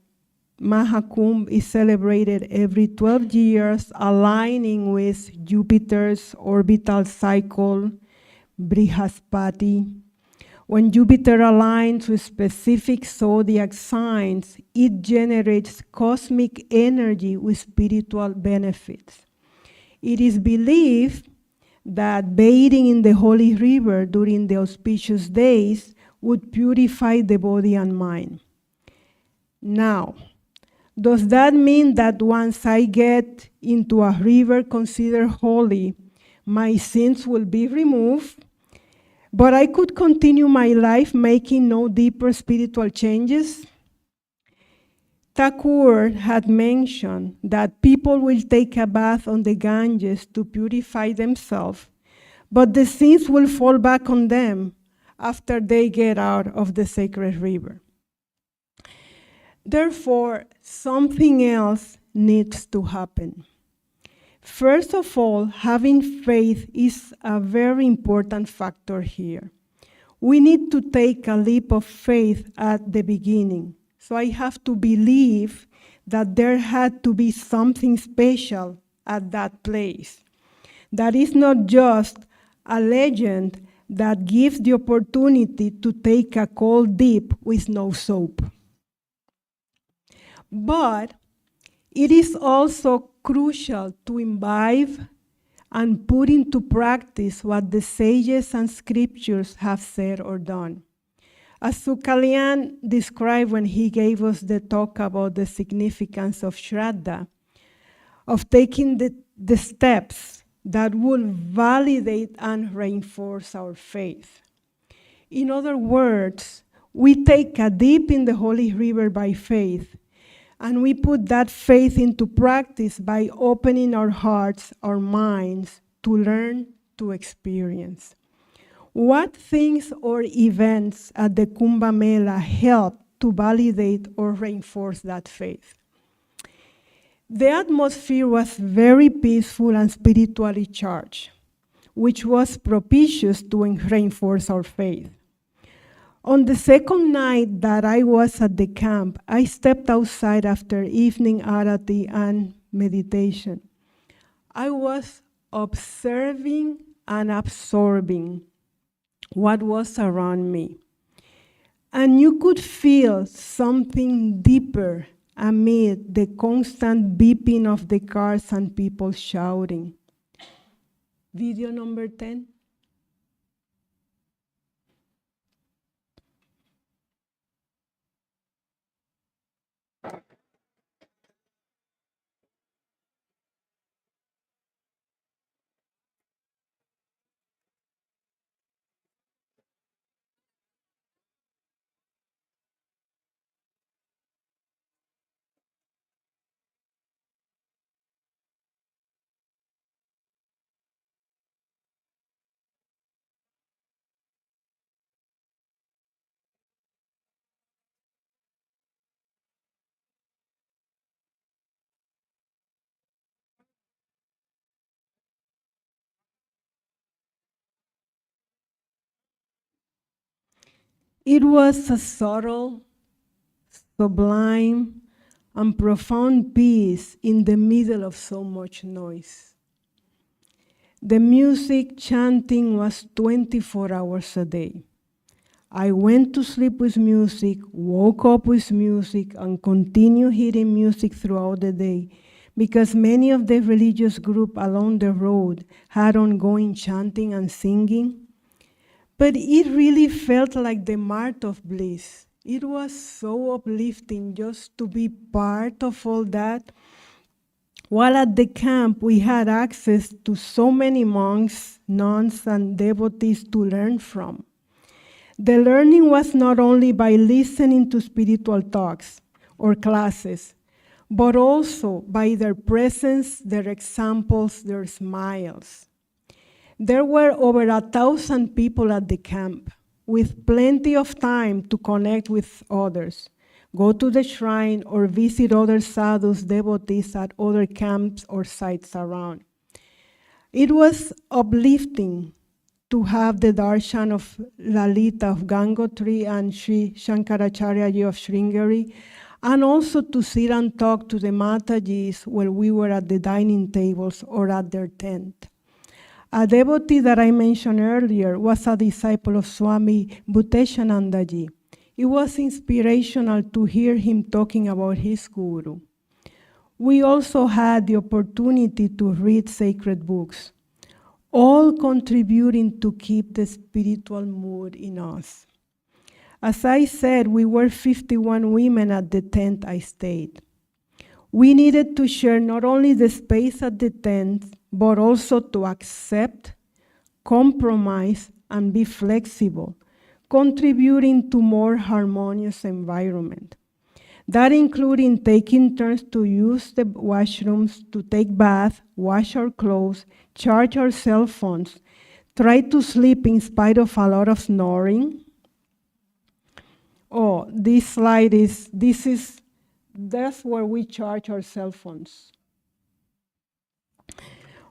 Mahakumbh is celebrated every 12 years, aligning with Jupiter's orbital cycle, Brihaspati. When Jupiter aligns with specific zodiac signs, it generates cosmic energy with spiritual benefits. It is believed that bathing in the holy river during the auspicious days would purify the body and mind. Now, does that mean that once I get into a river considered holy, my sins will be removed, but I could continue my life making no deeper spiritual changes? Thakur had mentioned that people will take a bath on the Ganges to purify themselves, but the sins will fall back on them after they get out of the sacred river. Therefore, something else needs to happen. First of all, having faith is a very important factor here. We need to take a leap of faith at the beginning. So I have to believe that there had to be something special at that place. That is not just a legend that gives the opportunity to take a cold dip with no soap. But it is also crucial to imbibe and put into practice what the sages and scriptures have said or done. As Sukalyan described when he gave us the talk about the significance of Shraddha, of taking the steps that will validate and reinforce our faith. In other words, we take a dip in the holy river by faith, and we put that faith into practice by opening our hearts, our minds, to learn, to experience. What things or events at the Kumbha Mela help to validate or reinforce that faith? The atmosphere was very peaceful and spiritually charged, which was propitious to reinforce our faith. On the second night that I was at the camp, I stepped outside after evening arati and meditation. I was observing and absorbing what was around me. And you could feel something deeper amid the constant beeping of the cars and people shouting. Video number 10. It was a subtle, sublime, and profound peace in the middle of so much noise. The music chanting was 24 hours a day. I went to sleep with music, woke up with music, and continued hearing music throughout the day because many of the religious groups along the road had ongoing chanting and singing. But it really felt like the mart of bliss. It was so uplifting just to be part of all that. While at the camp, we had access to so many monks, nuns, and devotees to learn from. The learning was not only by listening to spiritual talks or classes, but also by their presence, their examples, their smiles. There were over 1,000 people at the camp, with plenty of time to connect with others, go to the shrine, or visit other sadhus, devotees at other camps or sites around. It was uplifting to have the darshan of Lalita of Gangotri and Sri Shankaracharya Ji of Sringeri, and also to sit and talk to the Matajis while we were at the dining tables or at their tent. A devotee that I mentioned earlier was a disciple of Swami Bhuteshananda Ji. It was inspirational to hear him talking about his guru. We also had the opportunity to read sacred books, all contributing to keep the spiritual mood in us. As I said, we were 51 women at the tent I stayed. We needed to share not only the space at the tent, but also to accept, compromise, and be flexible, contributing to more harmonious environment. That including taking turns to use the washrooms, to take bath, wash our clothes, charge our cell phones, try to sleep in spite of a lot of snoring. Oh, this slide that's where we charge our cell phones.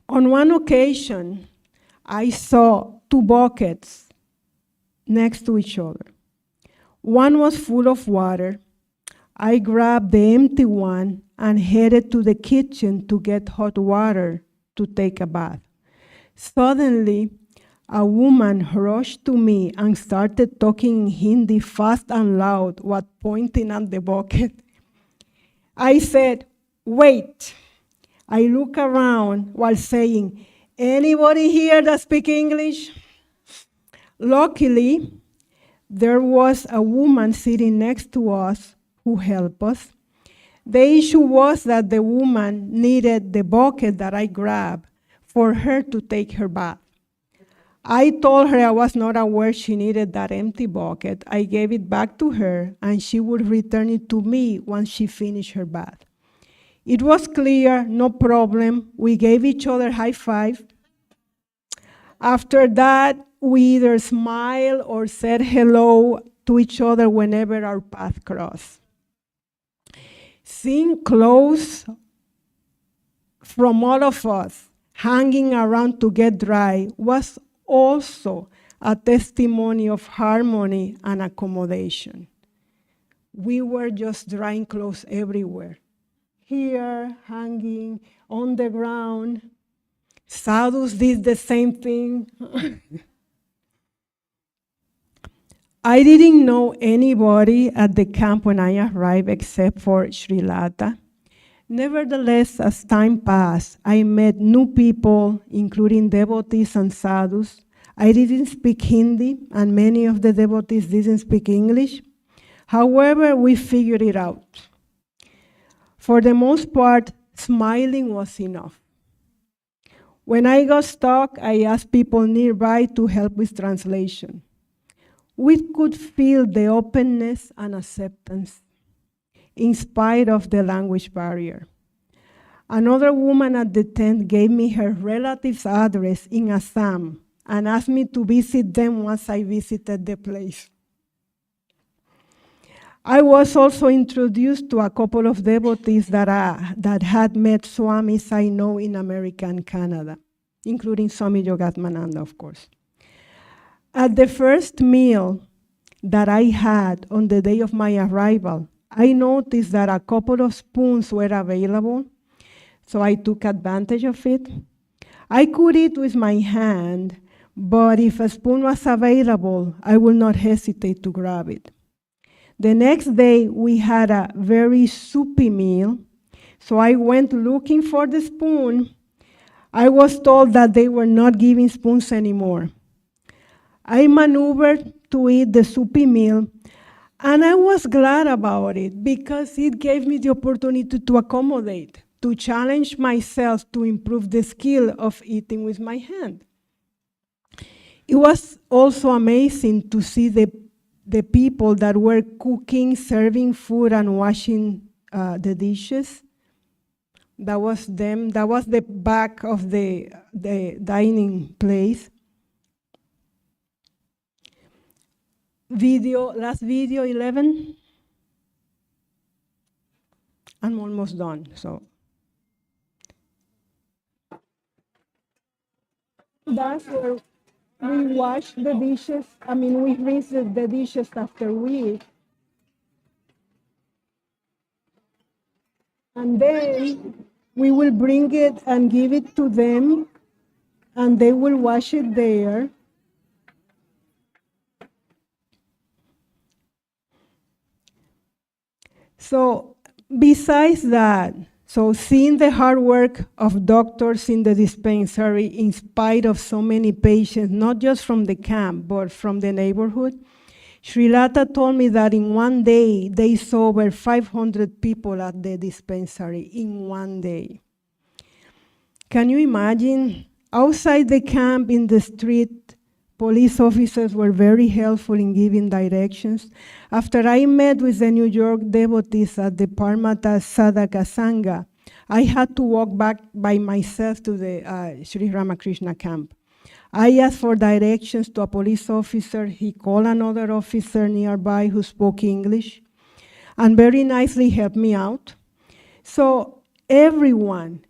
On one occasion, I saw two buckets next to each other. One was full of water. I grabbed the empty one and headed to the kitchen to get hot water to take a bath. Suddenly, a woman rushed to me and started talking in Hindi fast and loud while pointing at the bucket. I said, "Wait." I look around while saying, "Anybody here that speaks English?" Luckily, there was a woman sitting next to us who helped us. The issue was that the woman needed the bucket that I grabbed for her to take her bath. I told her I was not aware she needed that empty bucket. I gave it back to her, and she would return it to me once she finished her bath. It was clear, no problem. We gave each other high five. After that, we either smiled or said hello to each other whenever our path crossed. Seeing clothes from all of us hanging around to get dry was also a testimony of harmony and accommodation. We were just drying clothes everywhere. Here, hanging, on the ground. Sadhus did the same thing. I didn't know anybody at the camp when I arrived except for Srilata. Nevertheless, as time passed, I met new people, including devotees and sadhus. I didn't speak Hindi, and many of the devotees didn't speak English. However, we figured it out. For the most part, smiling was enough. When I got stuck, I asked people nearby to help with translation. We could feel the openness and acceptance in spite of the language barrier. Another woman at the tent gave me her relative's address in Assam and asked me to visit them once I visited the place. I was also introduced to a couple of devotees that had met Swamis I know in America and Canada, including Swami Yogatmananda, of course. At the first meal that I had on the day of my arrival, I noticed that a couple of spoons were available, so I took advantage of it. I could eat with my hand, but if a spoon was available, I would not hesitate to grab it. The next day, we had a very soupy meal, so I went looking for the spoon. I was told that they were not giving spoons anymore. I maneuvered to eat the soupy meal, and I was glad about it because it gave me the opportunity to accommodate, to challenge myself to improve the skill of eating with my hand. It was also amazing to see the people that were cooking, serving food, and washing the dishes. That was them. That was the back of the dining place. Last video 11. I'm almost done, so. That's where we wash the dishes. We rinse the dishes after we eat. And then we will bring it and give it to them, and they will wash it there. So besides that, seeing the hard work of doctors in the dispensary in spite of so many patients, not just from the camp, but from the neighborhood, Srilata told me that in one day, they saw over 500 people at the dispensary in one day. Can you imagine? Outside the camp in the street, police officers were very helpful in giving directions. After I met with the New York devotees at the Parmata Sadhaka Sangha, I had to walk back by myself to the Sri Ramakrishna camp. I asked for directions to a police officer. He called another officer nearby who spoke English and very nicely helped me out. So everything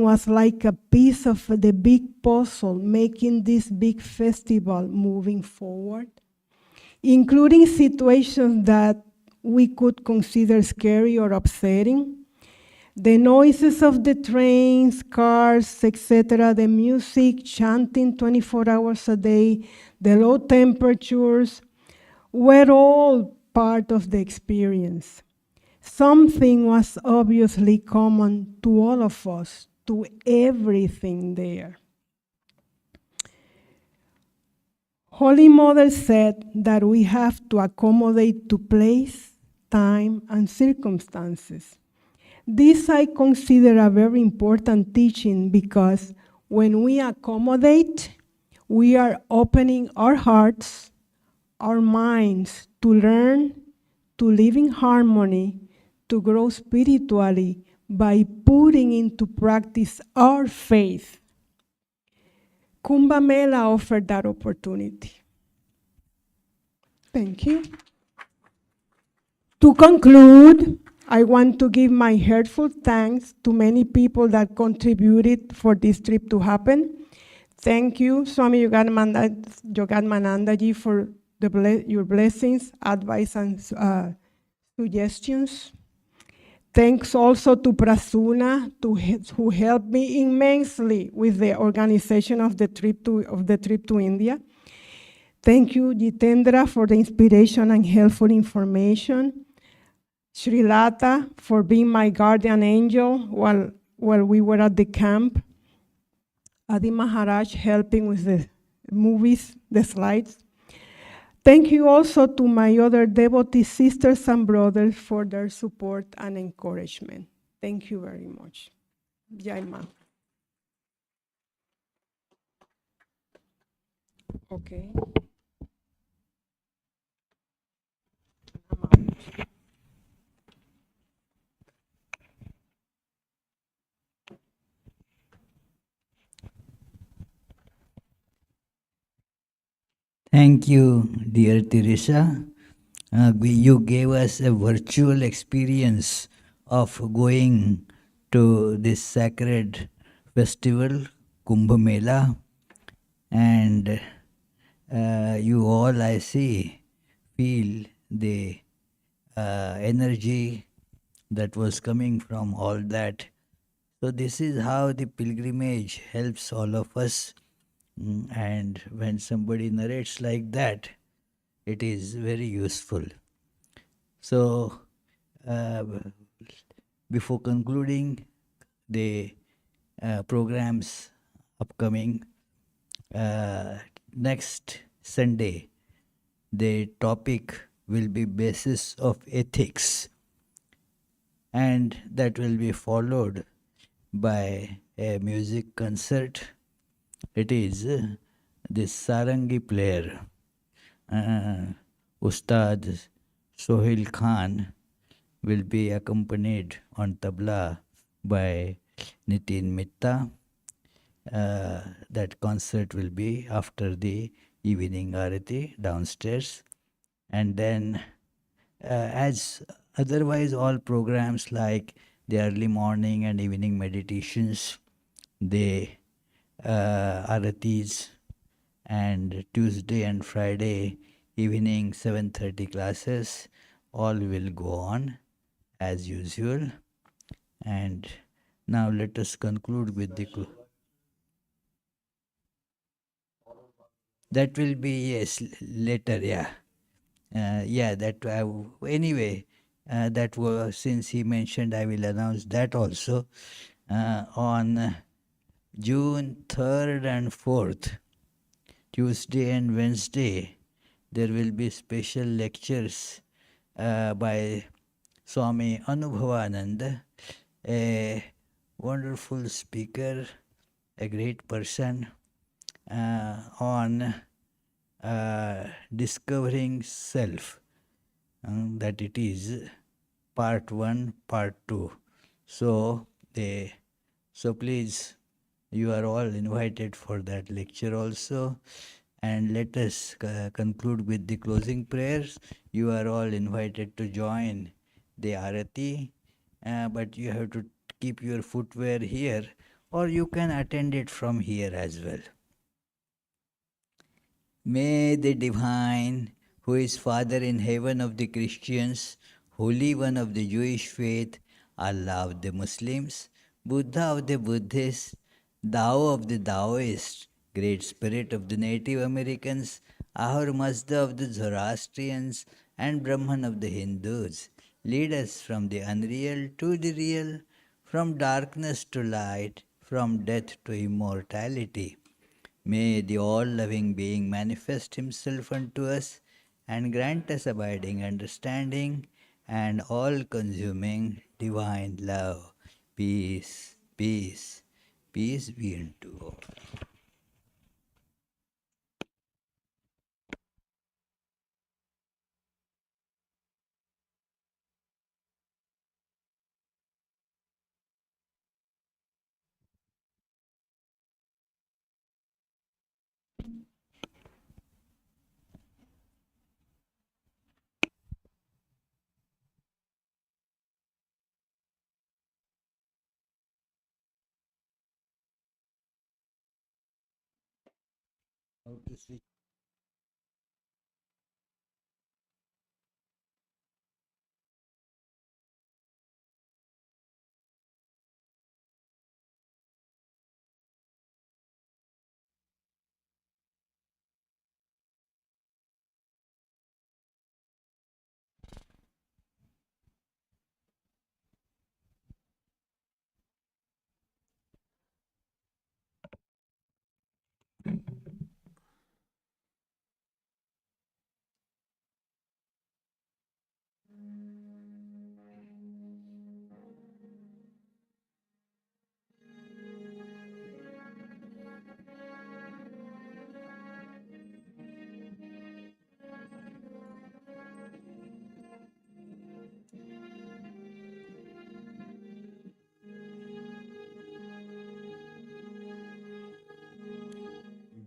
was like a piece of the big puzzle, making this big festival moving forward, including situations that we could consider scary or upsetting. The noises of the trains, cars, etc., the music, chanting 24 hours a day, the low temperatures, were all part of the experience. Something was obviously common to all of us, to everything there. Holy Mother said that we have to accommodate to place, time, and circumstances. This I consider a very important teaching because when we accommodate, we are opening our hearts, our minds to learn, to live in harmony, to grow spiritually by putting into practice our faith. Kumbha Mela offered that opportunity. Thank you. To conclude, I want to give my heartfelt thanks to many people that contributed for this trip to happen. Thank you, Swami Yogananandaji, for your blessings, advice, and suggestions. Thanks also to Prasuna, who helped me immensely with the organization of the trip to India. Thank you, Jitendra, for the inspiration and helpful information. Sri Lata for being my guardian angel while we were at the camp. Adi Maharaj helping with the movies, the slides. Thank you also to my other devotee sisters and brothers for their support and encouragement. Thank you very much. Jai Ma. Okay. Thank you, dear Teresa. You gave us a virtual experience of going to this sacred festival, Kumbha Mela, and you all, I see, feel the energy that was coming from all that. So, this is how the pilgrimage helps all of us. And when somebody narrates like that, it is very useful. So, uh, before concluding the programs upcoming, next Sunday, the topic will be basis of ethics, and that will be followed by a music concert. It is the sarangi player, Ustad Sohail Khan, will be accompanied on tabla by Nitin Mitta. That concert will be after the evening arati downstairs. And then, as otherwise, all programs like the early morning and evening meditations, the aratis, and Tuesday and Friday evening 7:30 classes, all will go on as usual. And now let us conclude with the that will be, yes, later, yeah. Yeah, that anyway, that was, since he mentioned, I will announce that also. On June 3rd and 4th, Tuesday and Wednesday, there will be special lectures by Swami Anubhavananda, a wonderful speaker, a great person, on discovering self, that it is part 1, part 2. So, please, you are all invited for that lecture also. And let us conclude with the closing prayers. You are all invited to join the arati, but you have to keep your footwear here, or you can attend it from here as well. May the Divine, who is Father in heaven of the Christians, Holy One of the Jewish faith, Allah of the Muslims, Buddha of the Buddhists, Tao of the Taoists, Great Spirit of the Native Americans, Ahura Mazda of the Zoroastrians, and Brahman of the Hindus, lead us from the unreal to the real, from darkness to light, from death to immortality. May the all-loving being manifest himself unto us and grant us abiding understanding and all-consuming divine love. Peace, peace, peace be unto all. How to switch?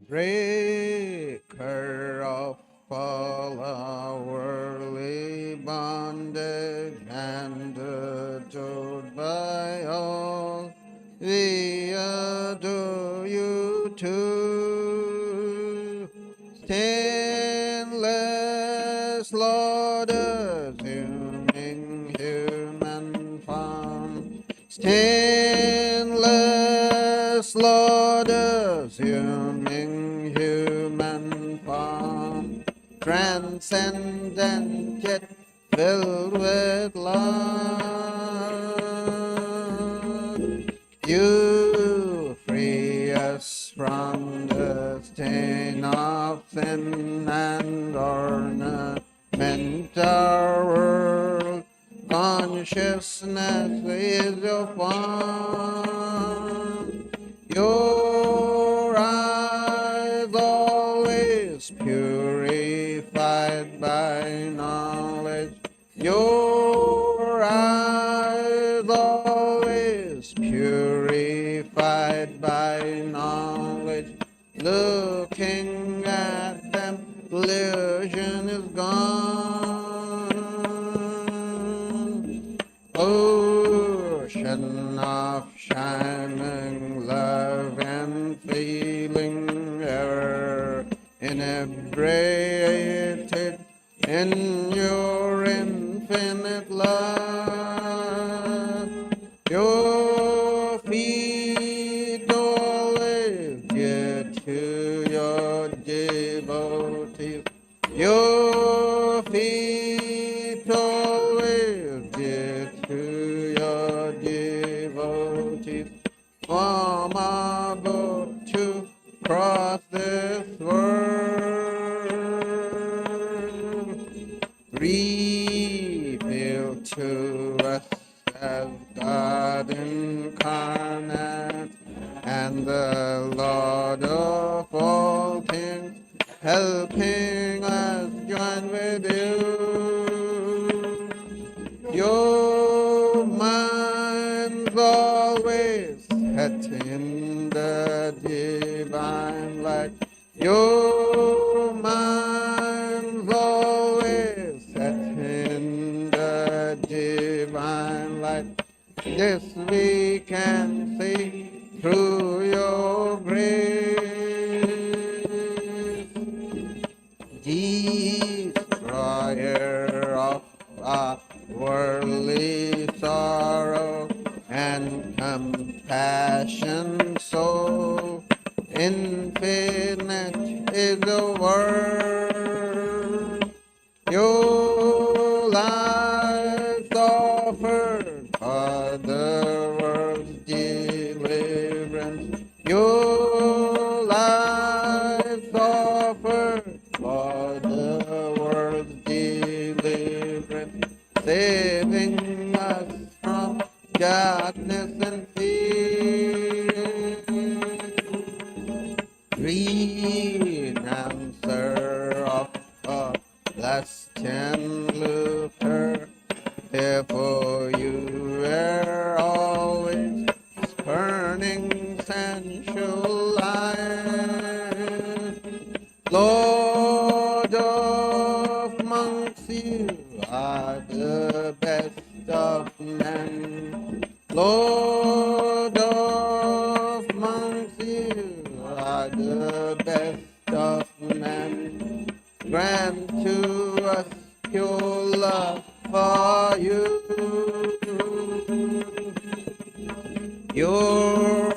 Breaker of all our worldly bondage and adored by all, we adore you too. Stainless Lord, assuming human form. Stainless Lord, assuming human form. Transcendent yet filled with love. You free us from the stain of sin and ornament our world. Consciousness is your form. Your eyes always purified by knowledge. Your eyes always purified by knowledge. Looking at them, illusion is gone. Ocean of shining love and feeling, ever inebriated in your infinite love. Your feet always get to your devotees. Your feet always get to your devotees. From a boat to cross this world, reveal to us as God incarnate and the Lord of all things, helping us join with you. Your mind's always set in the divine light. Your mind's always set in the divine light. This we can see through your grace. Destroyer of our worldly sorrow and compassion soul, infinite is the word. Your life offered for the world's deliverance. Your life offered for the world's deliverance, saving us from darkness and fear. Renouncer of lust and lucre, therefore you were always spurning sensual life. Lord of monks, you are the best of men. Lord of monks, you are the best of grant to us pure love for you. You're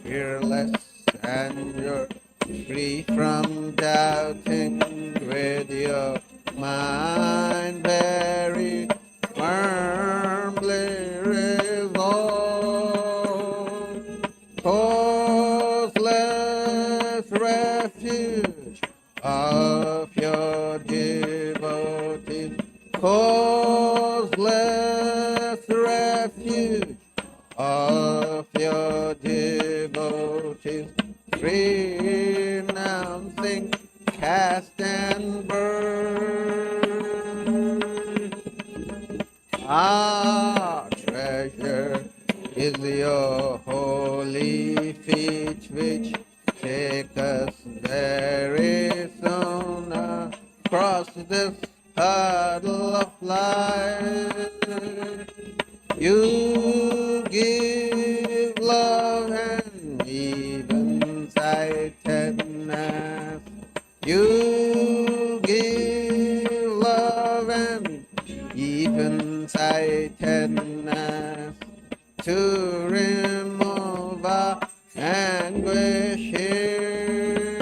fearless and you're free from doubting, with your mind very firmly resolved. Causeless refuge of your devotees, causeless refuge of your devotees, renouncing caste and birth. Our treasure is your holy feet, which take us very soon across this puddle of life. You give love and even sightedness. You give love and even sightedness to remove our anguish here.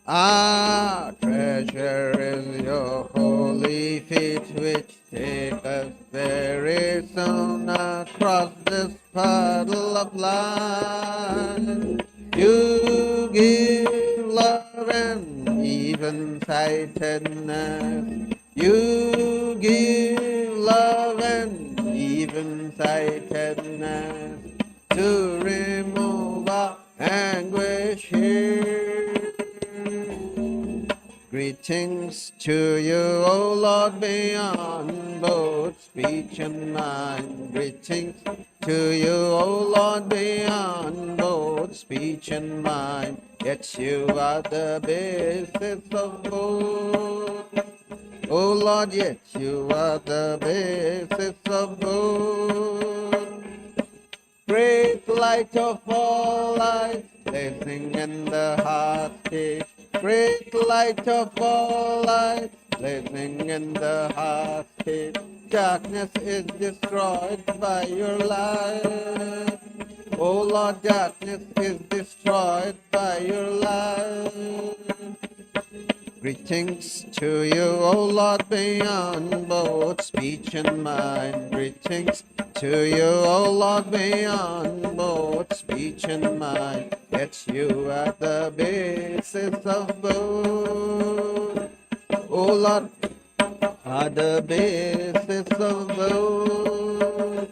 Our treasure is your holy feet, which take us very soon across this puddle of life. You give love and even sightedness. You give love and even sightedness to remove our anguish here. Greetings to you, O Lord, beyond both speech and mind. Greetings to you, O Lord, beyond both speech and mind. Yet you are the basis of both. O Lord, yet you are the basis of both. Great light of all lights, blazing in the heart state. Great light of all lights, blazing in the heart state. Darkness is destroyed by your light. Oh Lord, darkness is destroyed by your light. Greetings to you, O Lord, beyond both speech and mind. Greetings to you, O Lord, beyond both speech and mind. Yet you are the basis of both. O Lord, are the basis of both.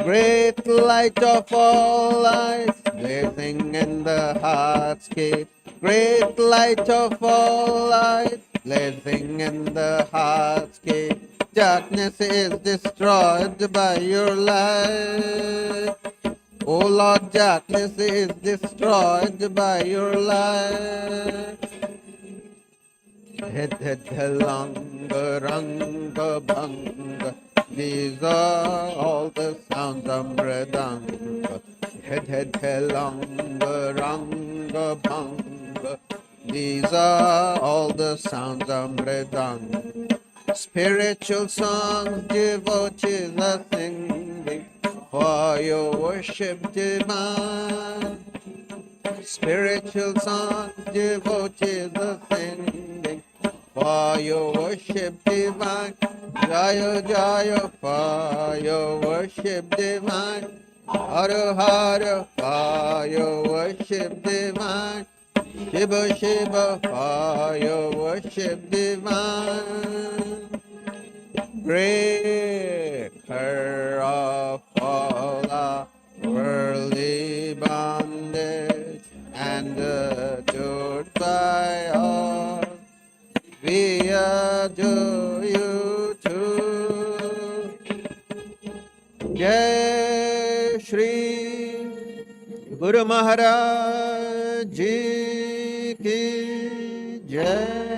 Great light of all lights, blazing in the heart's gate. Great light of all lights, blazing in the heart's gate. Darkness is destroyed by your light. Oh Lord, darkness is destroyed by your light. Langa ranga bhanga. These are all the sounds of mridanga. Langa ranga bhanga. These are all the sounds of mridanga. Spiritual songs devotees are singing for your worship divine. Spiritual songs devotees are singing for your worship divine. Jaya Jaya for your worship divine. Hara Hara for your worship divine. Shiva Shiva for your worship divine. Breaker of all our worldly bondage and adored by all, we adore you too. Jai Shri Guru Maharaj Ji Ki Jai.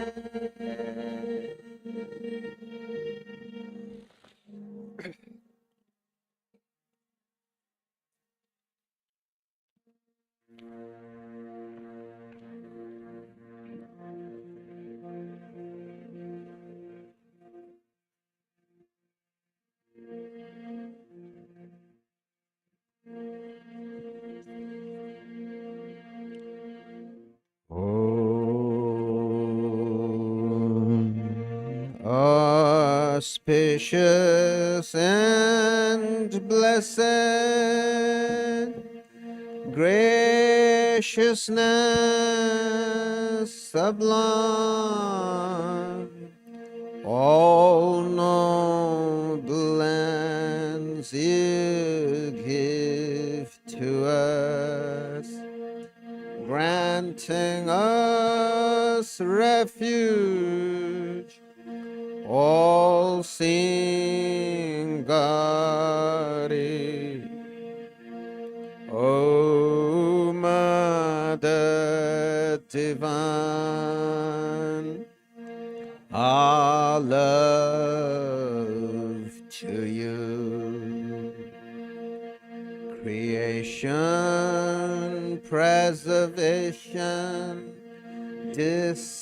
gracious and blessed, graciousness sublime, all noble ends you give to us, granting us refuge, all seeing God. O Mother Divine, our love to you. Creation, preservation, dissolution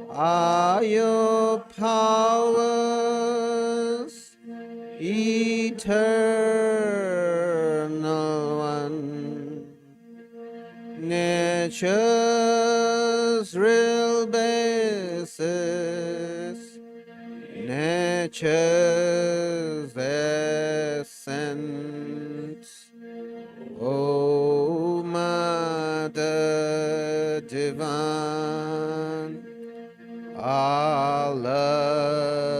are your powers, eternal one. Nature's real basis, nature's essence. O Mother Divine, our love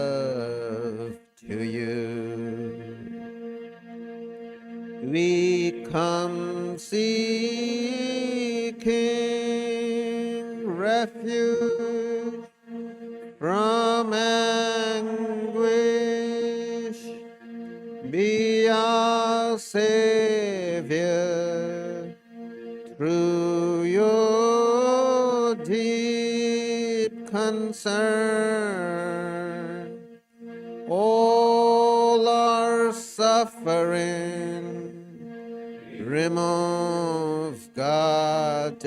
to you. We come seeking refuge from anguish. Be our Savior through your deep concern. All our suffering remove, Goddess.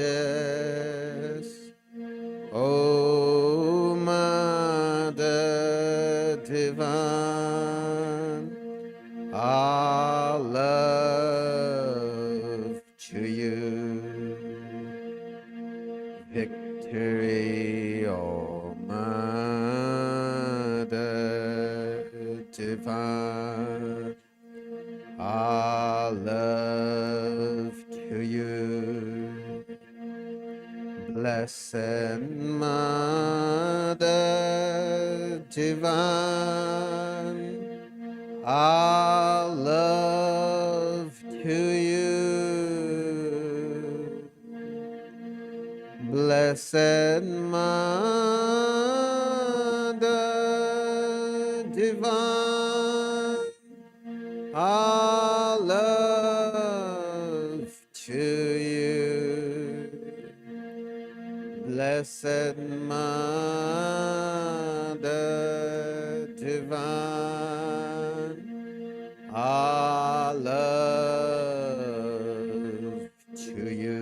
O Mother Divine, our love to you. Victory, O Mother Divine, our love to you. Blessed Mother Divine, our love to you. Blessed Mother Divine, our love to you. Blessed Mother Divine, our love to you.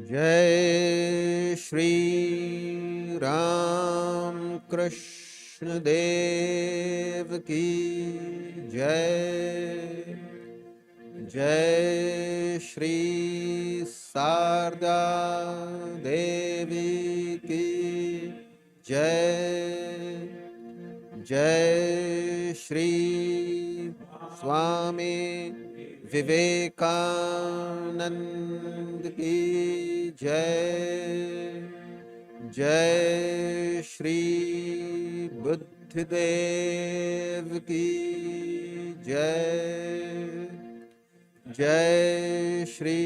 Jai Shri Ram Krishna Dev Ki Jai. Jai Shri Sarda Devi Ki Jai. Jai Shri Swami Vivekanand Ki Jai. Jai Shri Buddhadev Ki Jai. Jai Shri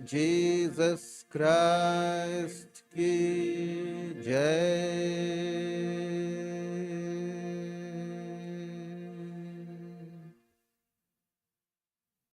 Jesus Christ Ki Jai.